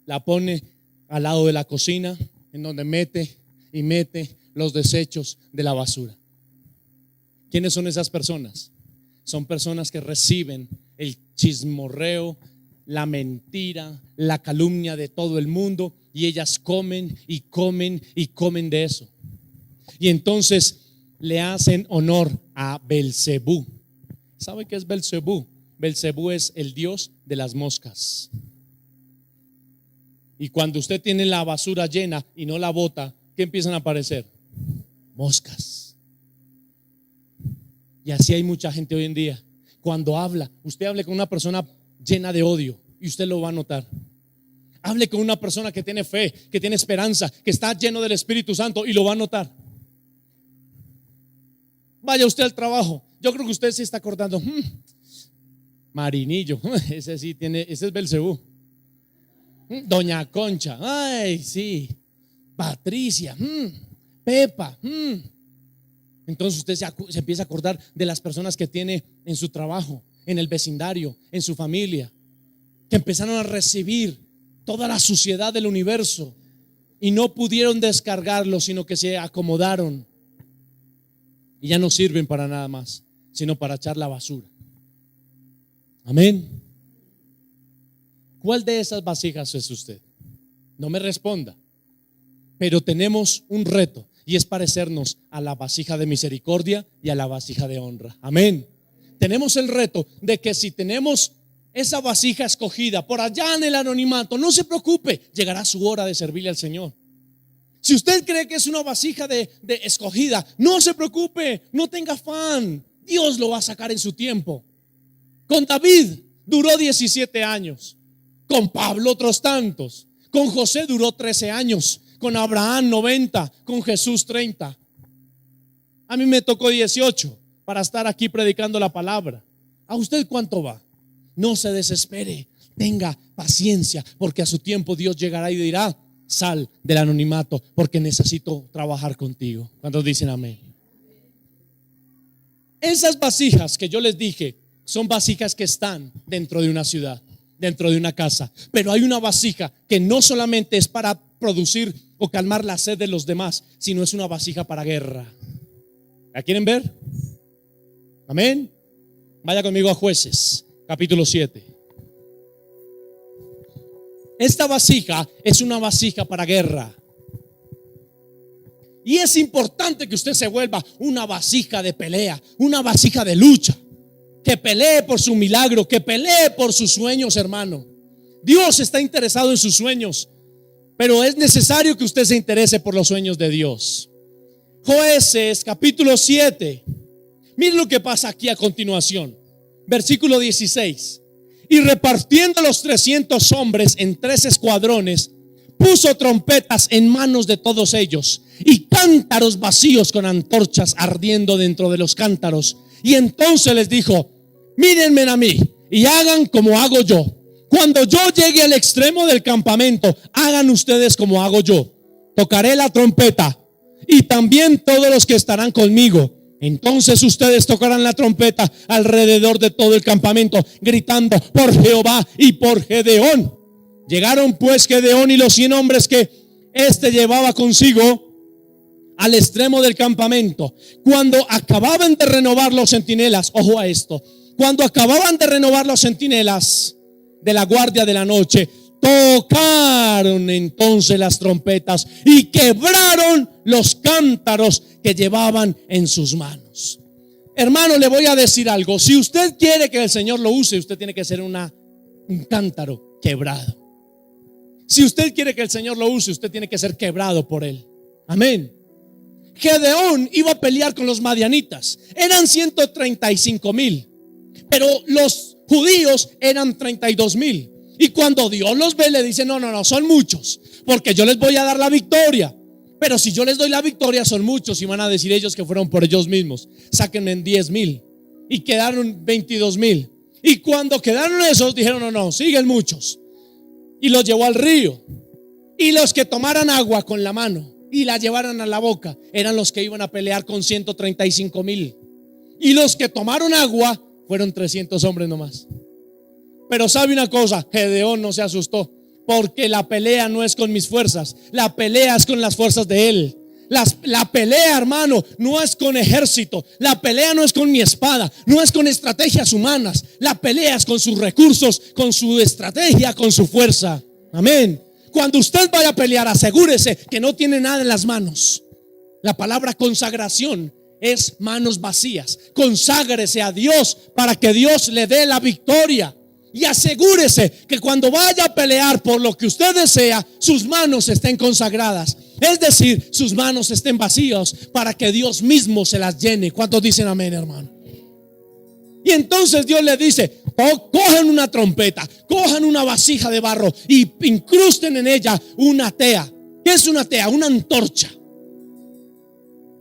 La pone al lado de la cocina, en donde mete los desechos de la basura. ¿Quiénes son esas personas? Son personas que reciben el chismorreo, la mentira, la calumnia de todo el mundo, y ellas comen y comen y comen de eso. Y entonces le hacen honor a Belcebú. ¿Sabe qué es Belcebú? Belcebú es el dios de las moscas. Y cuando usted tiene la basura llena y no la bota, ¿qué empiezan a aparecer? Moscas. Y así hay mucha gente hoy en día. Cuando habla, usted hable con una persona llena de odio y usted lo va a notar. Hable con una persona que tiene fe, que tiene esperanza, que está lleno del Espíritu Santo y lo va a notar. Vaya usted al trabajo. Yo creo que usted se está acordando. Marinillo, ese sí tiene, ese es Belcebú. Doña Concha, ay sí. Patricia, Pepa. Entonces usted se empieza a acordar de las personas que tiene en su trabajo, en el vecindario, en su familia, que empezaron a recibir toda la suciedad del universo y no pudieron descargarlo, sino que se acomodaron y ya no sirven para nada más, sino para echar la basura. Amén. ¿Cuál de esas vasijas es usted? No me responda. Pero tenemos un reto, y es parecernos a la vasija de misericordia y a la vasija de honra. Amén. Tenemos el reto de que si tenemos esa vasija escogida por allá en el anonimato, no se preocupe, llegará su hora de servirle al Señor. Si usted cree que es una vasija de escogida, no se preocupe, no tenga afán, Dios lo va a sacar en su tiempo. Con David duró 17 años, con Pablo otros tantos, con José duró 13 años, con Abraham 90, con Jesús 30. A mí me tocó 18 para estar aquí predicando la palabra. ¿A usted cuánto va? No se desespere, tenga paciencia, porque a su tiempo Dios llegará y dirá: sal del anonimato, porque necesito trabajar contigo. ¿Cuántos dicen amén? Esas vasijas que yo les dije son vasijas que están dentro de una ciudad, dentro de una casa. Pero hay una vasija que no solamente es para producir o calmar la sed de los demás, sino es una vasija para guerra. ¿La quieren ver? Amén. Vaya conmigo a Jueces, capítulo 7. Esta vasija es una vasija para guerra. Y es importante que usted se vuelva una vasija de pelea, una vasija de lucha, que pelee por su milagro, que pelee por sus sueños, hermano. Dios está interesado en sus sueños, pero es necesario que usted se interese por los sueños de Dios. Jueces capítulo 7. Miren lo que pasa aquí a continuación. Versículo 16. Y repartiendo los 300 hombres en 3 escuadrones, puso trompetas en manos de todos ellos y cántaros vacíos con antorchas ardiendo dentro de los cántaros. Y entonces les dijo: mírenme a mí y hagan como hago yo. Cuando yo llegue al extremo del campamento, hagan ustedes como hago yo. Tocaré la trompeta y también todos los que estarán conmigo. Entonces ustedes tocarán la trompeta alrededor de todo el campamento, gritando: por Jehová y por Gedeón. Llegaron pues Gedeón y los 100 hombres que éste llevaba consigo al extremo del campamento. Cuando acababan de renovar los centinelas, ojo a esto, cuando acababan de renovar los centinelas de la guardia de la noche, tocaron entonces las trompetas y quebraron los cántaros que llevaban en sus manos. Hermano, le voy a decir algo. Si usted quiere que el Señor lo use, usted tiene que ser un cántaro quebrado. Si usted quiere que el Señor lo use, usted tiene que ser quebrado por Él. Amén. Gedeón iba a pelear con los madianitas. Eran 135,000, pero los judíos eran 32,000. Y cuando Dios los ve, le dice: no, son muchos, porque yo les voy a dar la victoria. Pero si yo les doy la victoria, son muchos, y van a decir ellos que fueron por ellos mismos. Sáquenme en 10,000. Y quedaron 22,000. Y cuando quedaron esos, dijeron: no, siguen muchos. Y los llevó al río. Y los que tomaran agua con la mano y la llevaran a la boca eran los que iban a pelear con 135,000. Y los que tomaron agua fueron 300 hombres nomás. Pero sabe una cosa, Gedeón no se asustó, porque la pelea no es con mis fuerzas, la pelea es con las fuerzas de Él. La pelea, hermano, no es con ejército, la pelea no es con mi espada, no es con estrategias humanas, la pelea es con sus recursos, con su estrategia, con su fuerza. Amén. Cuando usted vaya a pelear, asegúrese que no tiene nada en las manos. La palabra consagración es manos vacías. Conságrese a Dios para que Dios le dé la victoria. Y asegúrese que cuando vaya a pelear por lo que usted desea, sus manos estén consagradas. Es decir, sus manos estén vacías para que Dios mismo se las llene. ¿Cuántos dicen amén, hermano? Y entonces Dios le dice: cojan una trompeta, cojan una vasija de barro y incrusten en ella una tea. ¿Qué es una tea? Una antorcha.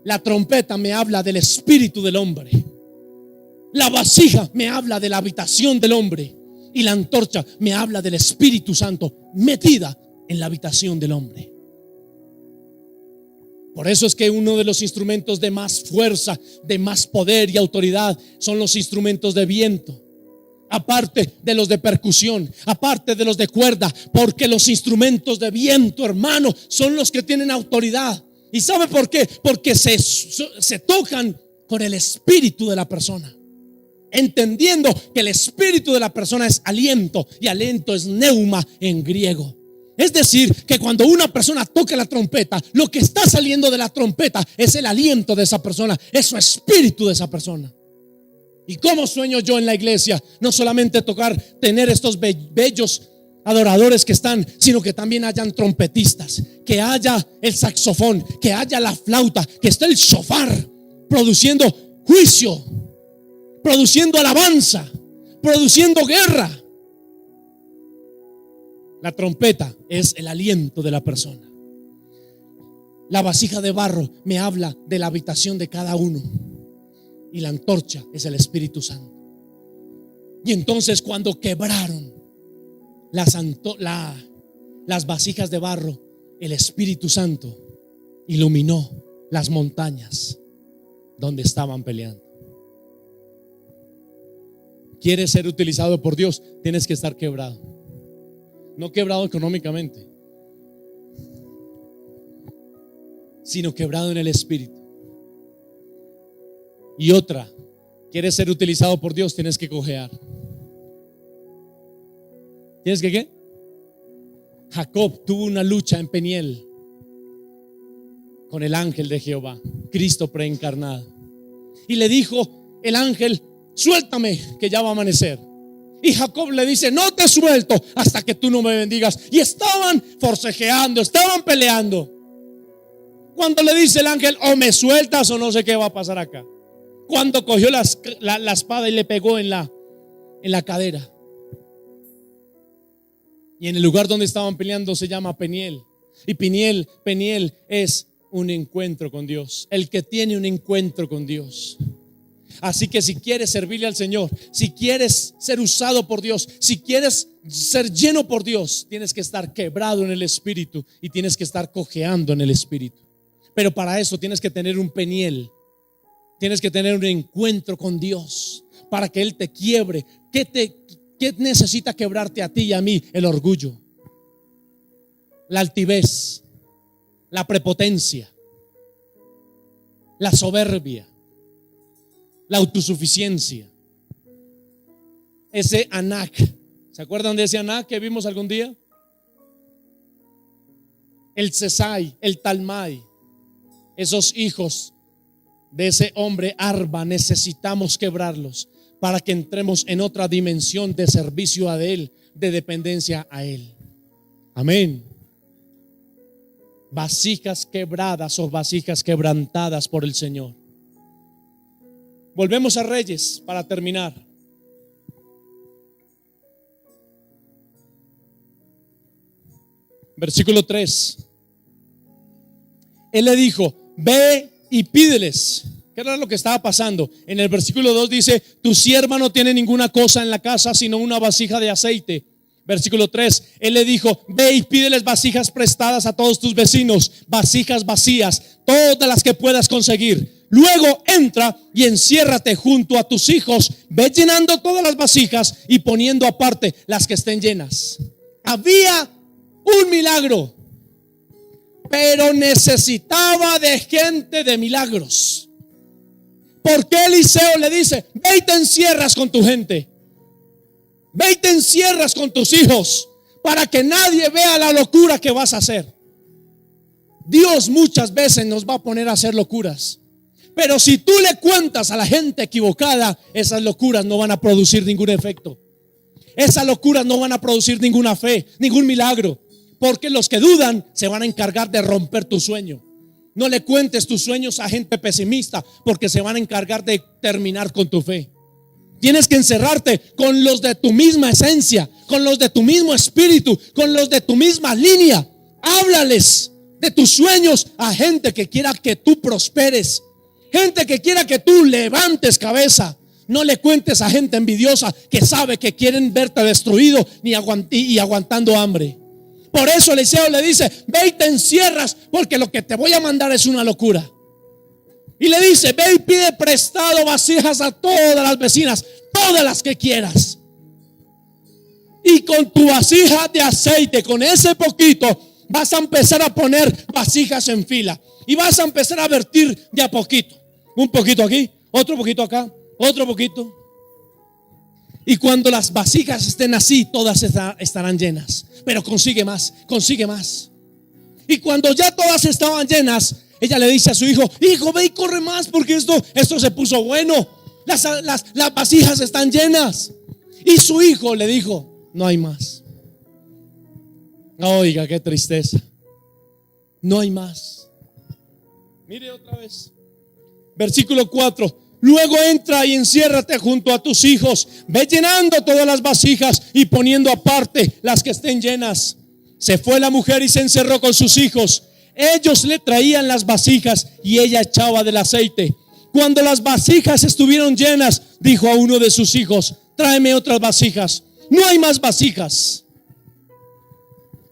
La trompeta me habla del espíritu del hombre. La vasija me habla de la habitación del hombre. Y la antorcha me habla del Espíritu Santo metida en la habitación del hombre. Por eso es que uno de los instrumentos de más fuerza, de más poder y autoridad son los instrumentos de viento. Aparte de los de percusión, aparte de los de cuerda, porque los instrumentos de viento, hermano, son los que tienen autoridad. ¿Y sabe por qué? Porque se tocan con el espíritu de la persona, entendiendo que el espíritu de la persona es aliento, y aliento es neuma en griego. Es decir, que cuando una persona toca la trompeta, lo que está saliendo de la trompeta es el aliento de esa persona, es su espíritu de esa persona. ¿Y cómo sueño yo en la iglesia? No solamente tener estos bellos adoradores que están, sino que también hayan trompetistas, que haya el saxofón, que haya la flauta, que esté el shofar produciendo juicio, produciendo alabanza, produciendo guerra. La trompeta es el aliento de la persona. La vasija de barro me habla de la habitación de cada uno, y la antorcha es el Espíritu Santo. Y entonces, cuando quebraron las vasijas de barro, el Espíritu Santo iluminó las montañas donde estaban peleando. ¿Quieres ser utilizado por Dios? Tienes que estar quebrado. No quebrado económicamente, sino quebrado en el espíritu. Y otra, ¿quieres ser utilizado por Dios? Tienes que cojear. ¿Tienes que qué? Jacob tuvo una lucha en Peniel con el ángel de Jehová, Cristo preencarnado. Y le dijo el ángel: suéltame, que ya va a amanecer. Y Jacob le dice: no te suelto hasta que tú no me bendigas. Y estaban forcejeando, estaban peleando. Cuando le dice el ángel: o me sueltas o no sé qué va a pasar acá. Cuando cogió la espada y le pegó en la cadera. Y en el lugar donde estaban peleando se llama Peniel. Y Peniel es un encuentro con Dios. El que tiene un encuentro con Dios. Así que si quieres servirle al Señor, si quieres ser usado por Dios, si quieres ser lleno por Dios, tienes que estar quebrado en el espíritu y tienes que estar cojeando en el espíritu. Pero para eso tienes que tener un Peniel, tienes que tener un encuentro con Dios para que Él te quiebre. ¿Qué necesita quebrarte a ti y a mí? El orgullo, la altivez, la prepotencia, la soberbia, la autosuficiencia. Ese Anak, ¿se acuerdan de ese Anak que vimos algún día? El Sesai, el Talmai, esos hijos de ese hombre Arba necesitamos quebrarlos para que entremos en otra dimensión de servicio a Él, de dependencia a Él. Amén. Vasijas quebradas o vasijas quebrantadas por el Señor. Volvemos a Reyes para terminar. Versículo 3. Él le dijo: ve y pídeles. ¿Qué era lo que estaba pasando? En el versículo 2 dice: tu sierva no tiene ninguna cosa en la casa sino una vasija de aceite. Versículo 3, él le dijo: ve y pídeles vasijas prestadas a todos tus vecinos, vasijas vacías, todas las que puedas conseguir. Luego entra y enciérrate junto a tus hijos, ve llenando todas las vasijas y poniendo aparte las que estén llenas. Había un milagro, pero necesitaba de gente de milagros. ¿Por qué Eliseo le dice: ve y te encierras con tu gente? Ve y te encierras con tus hijos para que nadie vea la locura que vas a hacer. Dios muchas veces nos va a poner a hacer locuras, pero si tú le cuentas a la gente equivocada, esas locuras no van a producir ningún efecto. Esas locuras no van a producir ninguna fe, ningún milagro, porque los que dudan se van a encargar de romper tu sueño. No le cuentes tus sueños a gente pesimista, porque se van a encargar de terminar con tu fe. Tienes que encerrarte con los de tu misma esencia, con los de tu mismo espíritu, con los de tu misma línea. Háblales de tus sueños a gente que quiera que tú prosperes, gente que quiera que tú levantes cabeza. No le cuentes a gente envidiosa que sabe que quieren verte destruido y aguantando hambre. Por eso Eliseo le dice: ve y te encierras, porque lo que te voy a mandar es una locura. Y le dice: ve y pide prestado vasijas a todas las vecinas, todas las que quieras. Y con tu vasija de aceite, con ese poquito, vas a empezar a poner vasijas en fila. Y vas a empezar a vertir de a poquito. Un poquito aquí, otro poquito acá, otro poquito. Y cuando las vasijas estén así, todas estarán llenas. Pero consigue más, consigue más. Y cuando ya todas estaban llenas, ella le dice a su hijo: hijo, ve y corre más, porque esto se puso bueno. Las vasijas están llenas. Y su hijo le dijo: no hay más. Oiga, qué tristeza. No hay más. Mire otra vez. Versículo 4. Luego entra y enciérrate junto a tus hijos, ve llenando todas las vasijas y poniendo aparte las que estén llenas. Se fue la mujer y se encerró con sus hijos. Ellos le traían las vasijas y ella echaba del aceite. Cuando las vasijas estuvieron llenas, dijo a uno de sus hijos: tráeme otras vasijas. No hay más vasijas.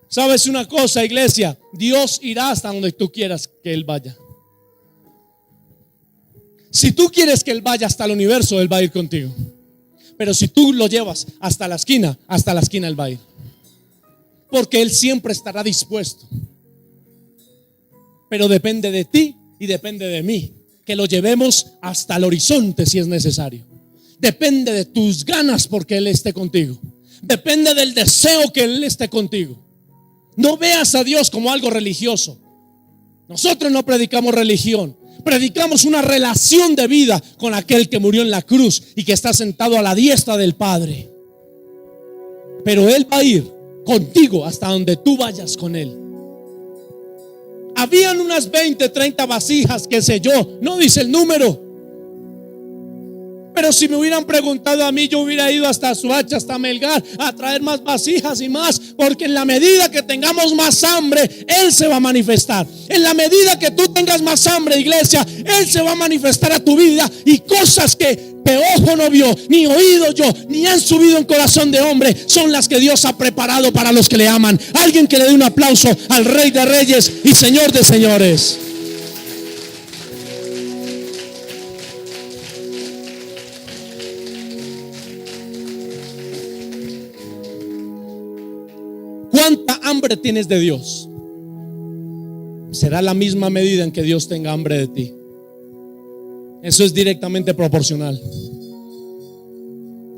¿Sabes una cosa, iglesia? Dios irá hasta donde tú quieras que Él vaya. Si tú quieres que Él vaya hasta el universo, Él va a ir contigo. Pero si tú lo llevas hasta la esquina Él va a ir. Porque Él siempre estará dispuesto. Pero depende de ti y depende de mí que lo llevemos hasta el horizonte si es necesario. Depende de tus ganas porque Él esté contigo. Depende del deseo que Él esté contigo. No veas a Dios como algo religioso. Nosotros no predicamos religión. Predicamos una relación de vida con aquel que murió en la cruz y que está sentado a la diestra del Padre. Pero Él va a ir contigo hasta donde tú vayas con Él. Habían unas 20, 30 vasijas, qué sé yo, no dice el número. Pero si me hubieran preguntado a mí, yo hubiera ido hasta Suacha, hasta Melgar, a traer más vasijas y más. Porque en la medida que tengamos más hambre, Él se va a manifestar. En la medida que tú tengas más hambre, iglesia, Él se va a manifestar a tu vida. Y cosas que ojo no vio, ni oído yo, ni han subido en corazón de hombre, son las que Dios ha preparado para los que le aman. Alguien que le dé un aplauso al Rey de Reyes y Señor de Señores. ¿Cuánta hambre tienes de Dios? Será la misma medida en que Dios tenga hambre de ti. Eso es directamente proporcional.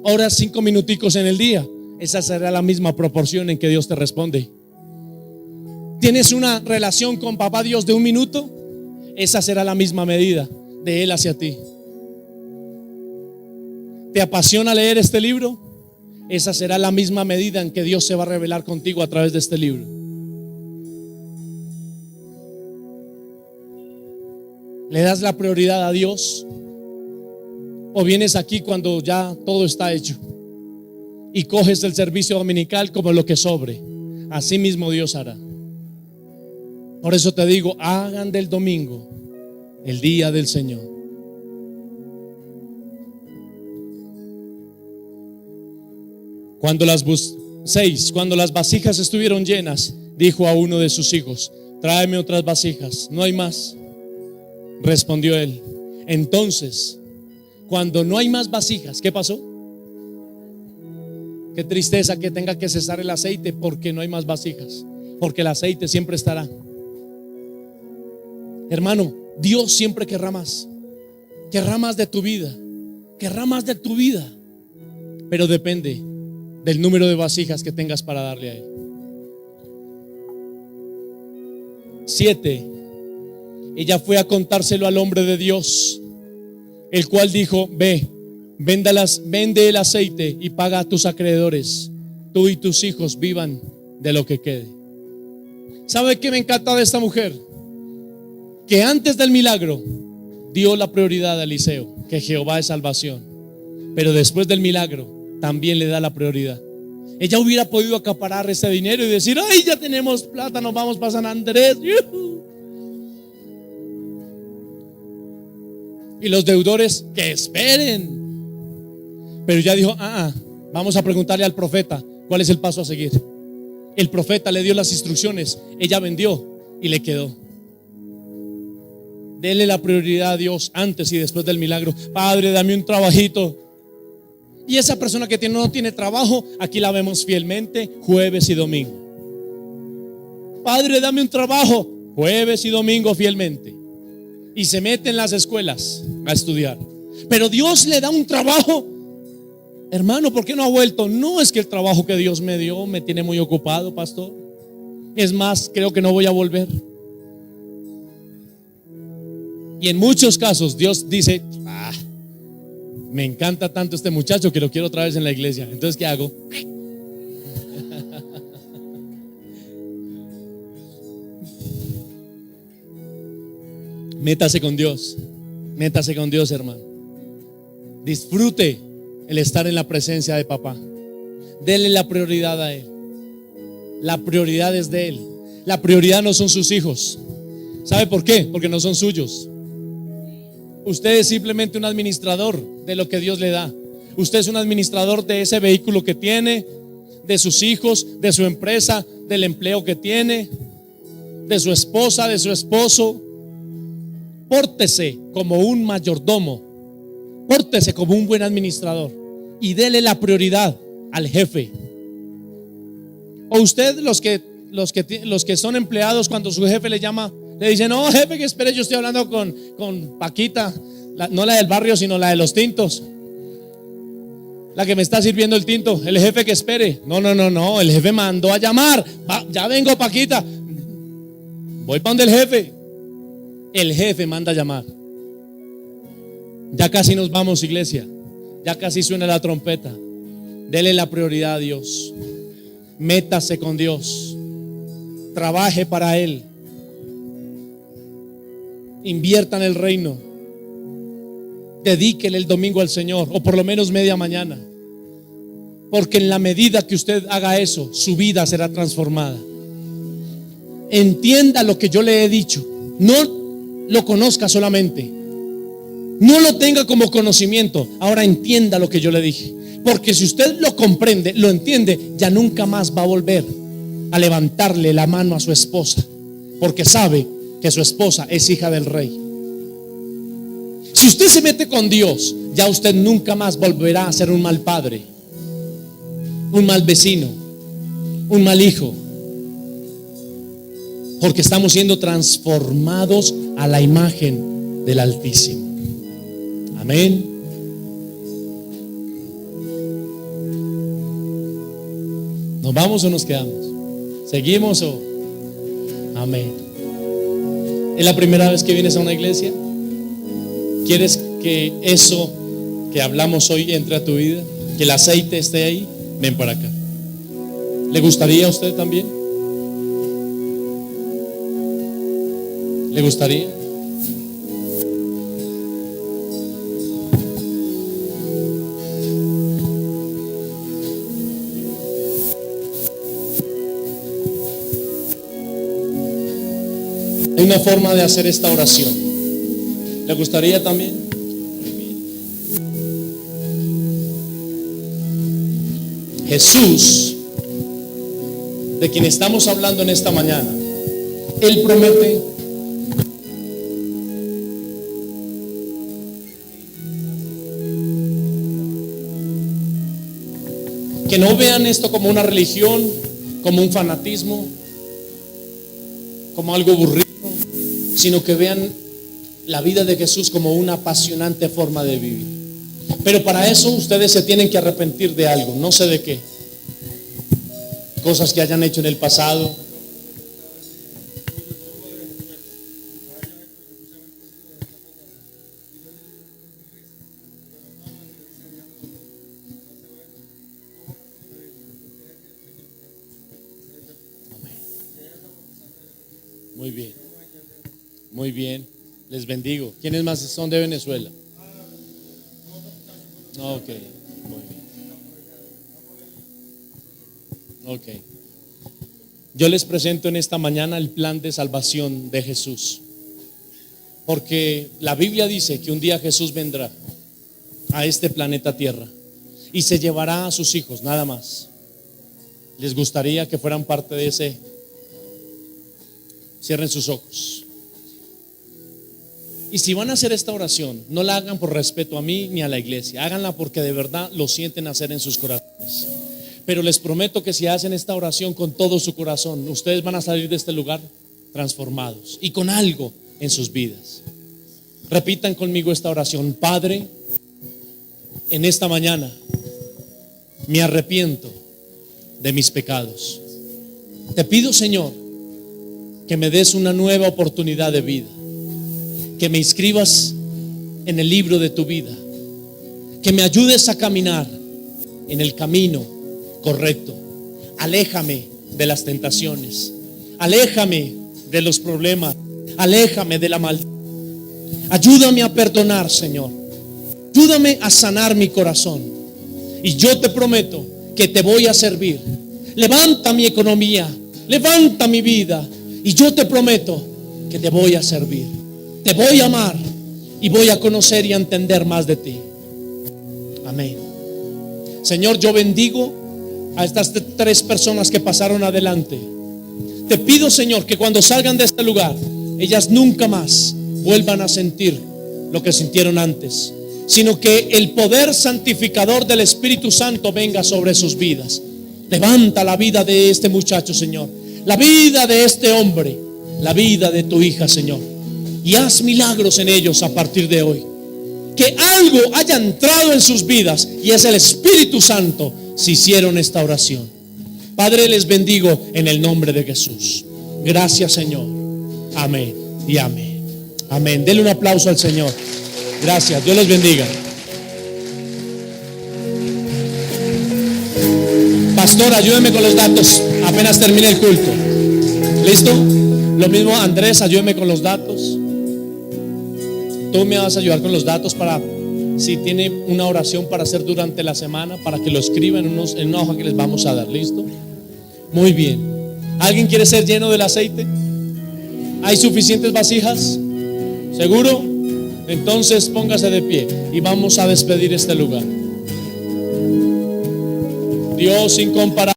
Oras 5 minuticos en el día, esa será la misma proporción en que Dios te responde. ¿Tienes una relación con papá Dios de 1 minuto? Esa será la misma medida de Él hacia ti. ¿Te apasiona leer este libro? Esa será la misma medida en que Dios se va a revelar contigo a través de este libro. ¿Le das la prioridad a Dios? ¿O vienes aquí cuando ya todo está hecho y coges el servicio dominical como lo que sobre? Así mismo Dios hará. Por eso te digo, hagan del domingo el día del Señor. Cuando las vasijas estuvieron llenas, dijo a uno de sus hijos: tráeme otras vasijas, no hay más. Respondió él. Entonces, cuando no hay más vasijas, ¿qué pasó? Qué tristeza que tenga que cesar el aceite porque no hay más vasijas, porque el aceite siempre estará. Hermano, Dios siempre querrá más de tu vida, querrá más de tu vida, pero depende del número de vasijas que tengas para darle a Él. 7. Ella fue a contárselo al hombre de Dios, el cual dijo: ve, vende el aceite y paga a tus acreedores, tú y tus hijos vivan de lo que quede. ¿Sabe qué me encanta de esta mujer? Que antes del milagro dio la prioridad a Eliseo, que Jehová es salvación, pero después del milagro también le da la prioridad. Ella hubiera podido acaparar ese dinero y decir: ay, ya tenemos plata, nos vamos para San Andrés. Y los deudores que esperen. Pero ya dijo: vamos a preguntarle al profeta cuál es el paso a seguir. El profeta le dio las instrucciones, ella vendió y le quedó. Dele la prioridad a Dios antes y después del milagro. Padre, dame un trabajito. Y esa persona que no tiene trabajo, aquí la vemos fielmente jueves y domingo. Padre, dame un trabajo, jueves y domingo fielmente. Y se mete en las escuelas a estudiar. Pero Dios le da un trabajo. Hermano, ¿por qué no ha vuelto? No, es que el trabajo que Dios me dio me tiene muy ocupado, pastor. Es más, creo que no voy a volver. Y en muchos casos Dios dice: me encanta tanto este muchacho que lo quiero otra vez en la iglesia. Entonces, ¿qué hago? Métase con Dios, hermano. Disfrute el estar en la presencia de papá. Dele la prioridad a Él. La prioridad es de Él. La prioridad no son sus hijos. ¿Sabe por qué? Porque no son suyos. Usted es simplemente un administrador de lo que Dios le da. Usted es un administrador de ese vehículo que tiene, de sus hijos, de su empresa, del empleo que tiene, de su esposa, de su esposo. Pórtese como un mayordomo, pórtese como un buen administrador y dele la prioridad al jefe. O usted, los que son empleados, cuando su jefe le llama, le dice: no, jefe, que espere, yo estoy hablando con Paquita, no la del barrio, sino la de los tintos, la que me está sirviendo el tinto. El jefe que espere. No, el jefe mandó a llamar. Ya vengo, Paquita. Voy para donde el jefe. El jefe manda a llamar. Ya casi nos vamos, iglesia. Ya casi suena la trompeta. Dele la prioridad a Dios. Métase con Dios. Trabaje para Él. Invierta en el reino. Dedíquele el domingo al Señor, o por lo menos media mañana. Porque en la medida que usted haga eso, su vida será transformada. Entienda lo que yo le he dicho. No lo conozca solamente. No lo tenga como conocimiento. Ahora entienda lo que yo le dije. Porque si usted lo comprende, lo entiende, ya nunca más va a volver a levantarle la mano a su esposa, porque sabe que su esposa es hija del rey. Si usted se mete con Dios, ya usted nunca más volverá a ser un mal padre, un mal vecino, un mal hijo, porque estamos siendo transformados a la imagen del Altísimo. Amén. ¿Nos vamos o nos quedamos? ¿Seguimos o? Amén. ¿Es la primera vez que vienes a una iglesia? ¿Quieres que eso que hablamos hoy entre a tu vida? Que el aceite esté ahí. Ven para acá. ¿Le gustaría a usted también? ¿Le gustaría? Hay una forma de hacer esta oración. ¿Le gustaría también? Muy bien. Jesús, de quien estamos hablando en esta mañana, Él promete que no vean esto como una religión, como un fanatismo, como algo aburrido, sino que vean la vida de Jesús como una apasionante forma de vivir. Pero para eso ustedes se tienen que arrepentir de algo, no sé de qué. Cosas que hayan hecho en el pasado. Muy bien, muy bien, les bendigo. ¿Quiénes más son de Venezuela? Ok, muy bien. Ok. Yo les presento en esta mañana el plan de salvación de Jesús. Porque la Biblia dice que un día Jesús vendrá a este planeta Tierra y se llevará a sus hijos, nada más. ¿Les gustaría que fueran parte de ese? Cierren sus ojos. Y si van a hacer esta oración, no la hagan por respeto a mí ni a la iglesia. Háganla porque de verdad lo sienten hacer en sus corazones. Pero les prometo que si hacen esta oración con todo su corazón, ustedes van a salir de este lugar transformados y con algo en sus vidas. Repitan conmigo esta oración. Padre, en esta mañana me arrepiento de mis pecados. Te pido, Señor, que me des una nueva oportunidad de vida, que me inscribas en el libro de tu vida, que me ayudes a caminar en el camino correcto. Aléjame de las tentaciones, aléjame de los problemas, aléjame de la maldad. Ayúdame a perdonar, Señor. Ayúdame a sanar mi corazón. Y yo te prometo que te voy a servir. Levanta mi economía, levanta mi vida. Y yo te prometo que te voy a servir. Te voy a amar y voy a conocer y a entender más de ti. Amén. Señor, yo bendigo a estas 3 personas que pasaron adelante. Te pido, Señor, que cuando salgan de este lugar, ellas nunca más vuelvan a sentir lo que sintieron antes, sino que el poder santificador del Espíritu Santo venga sobre sus vidas. Levanta la vida de este muchacho, Señor, la vida de este hombre, la vida de tu hija, Señor, y haz milagros en ellos a partir de hoy. Que algo haya entrado en sus vidas y es el Espíritu Santo si hicieron esta oración. Padre, les bendigo en el nombre de Jesús. Gracias, Señor. Amén y amén. Amén. Denle un aplauso al Señor. Gracias. Dios les bendiga. Pastor, ayúdeme con los datos apenas termine el culto. ¿Listo? Lo mismo, Andrés, ayúdeme con los datos. Tú me vas a ayudar con los datos para, si tiene una oración para hacer durante la semana, para que lo escriban en una hoja que les vamos a dar. ¿Listo? Muy bien. ¿Alguien quiere ser lleno del aceite? ¿Hay suficientes vasijas? ¿Seguro? Entonces póngase de pie y vamos a despedir este lugar. Dios incomparable.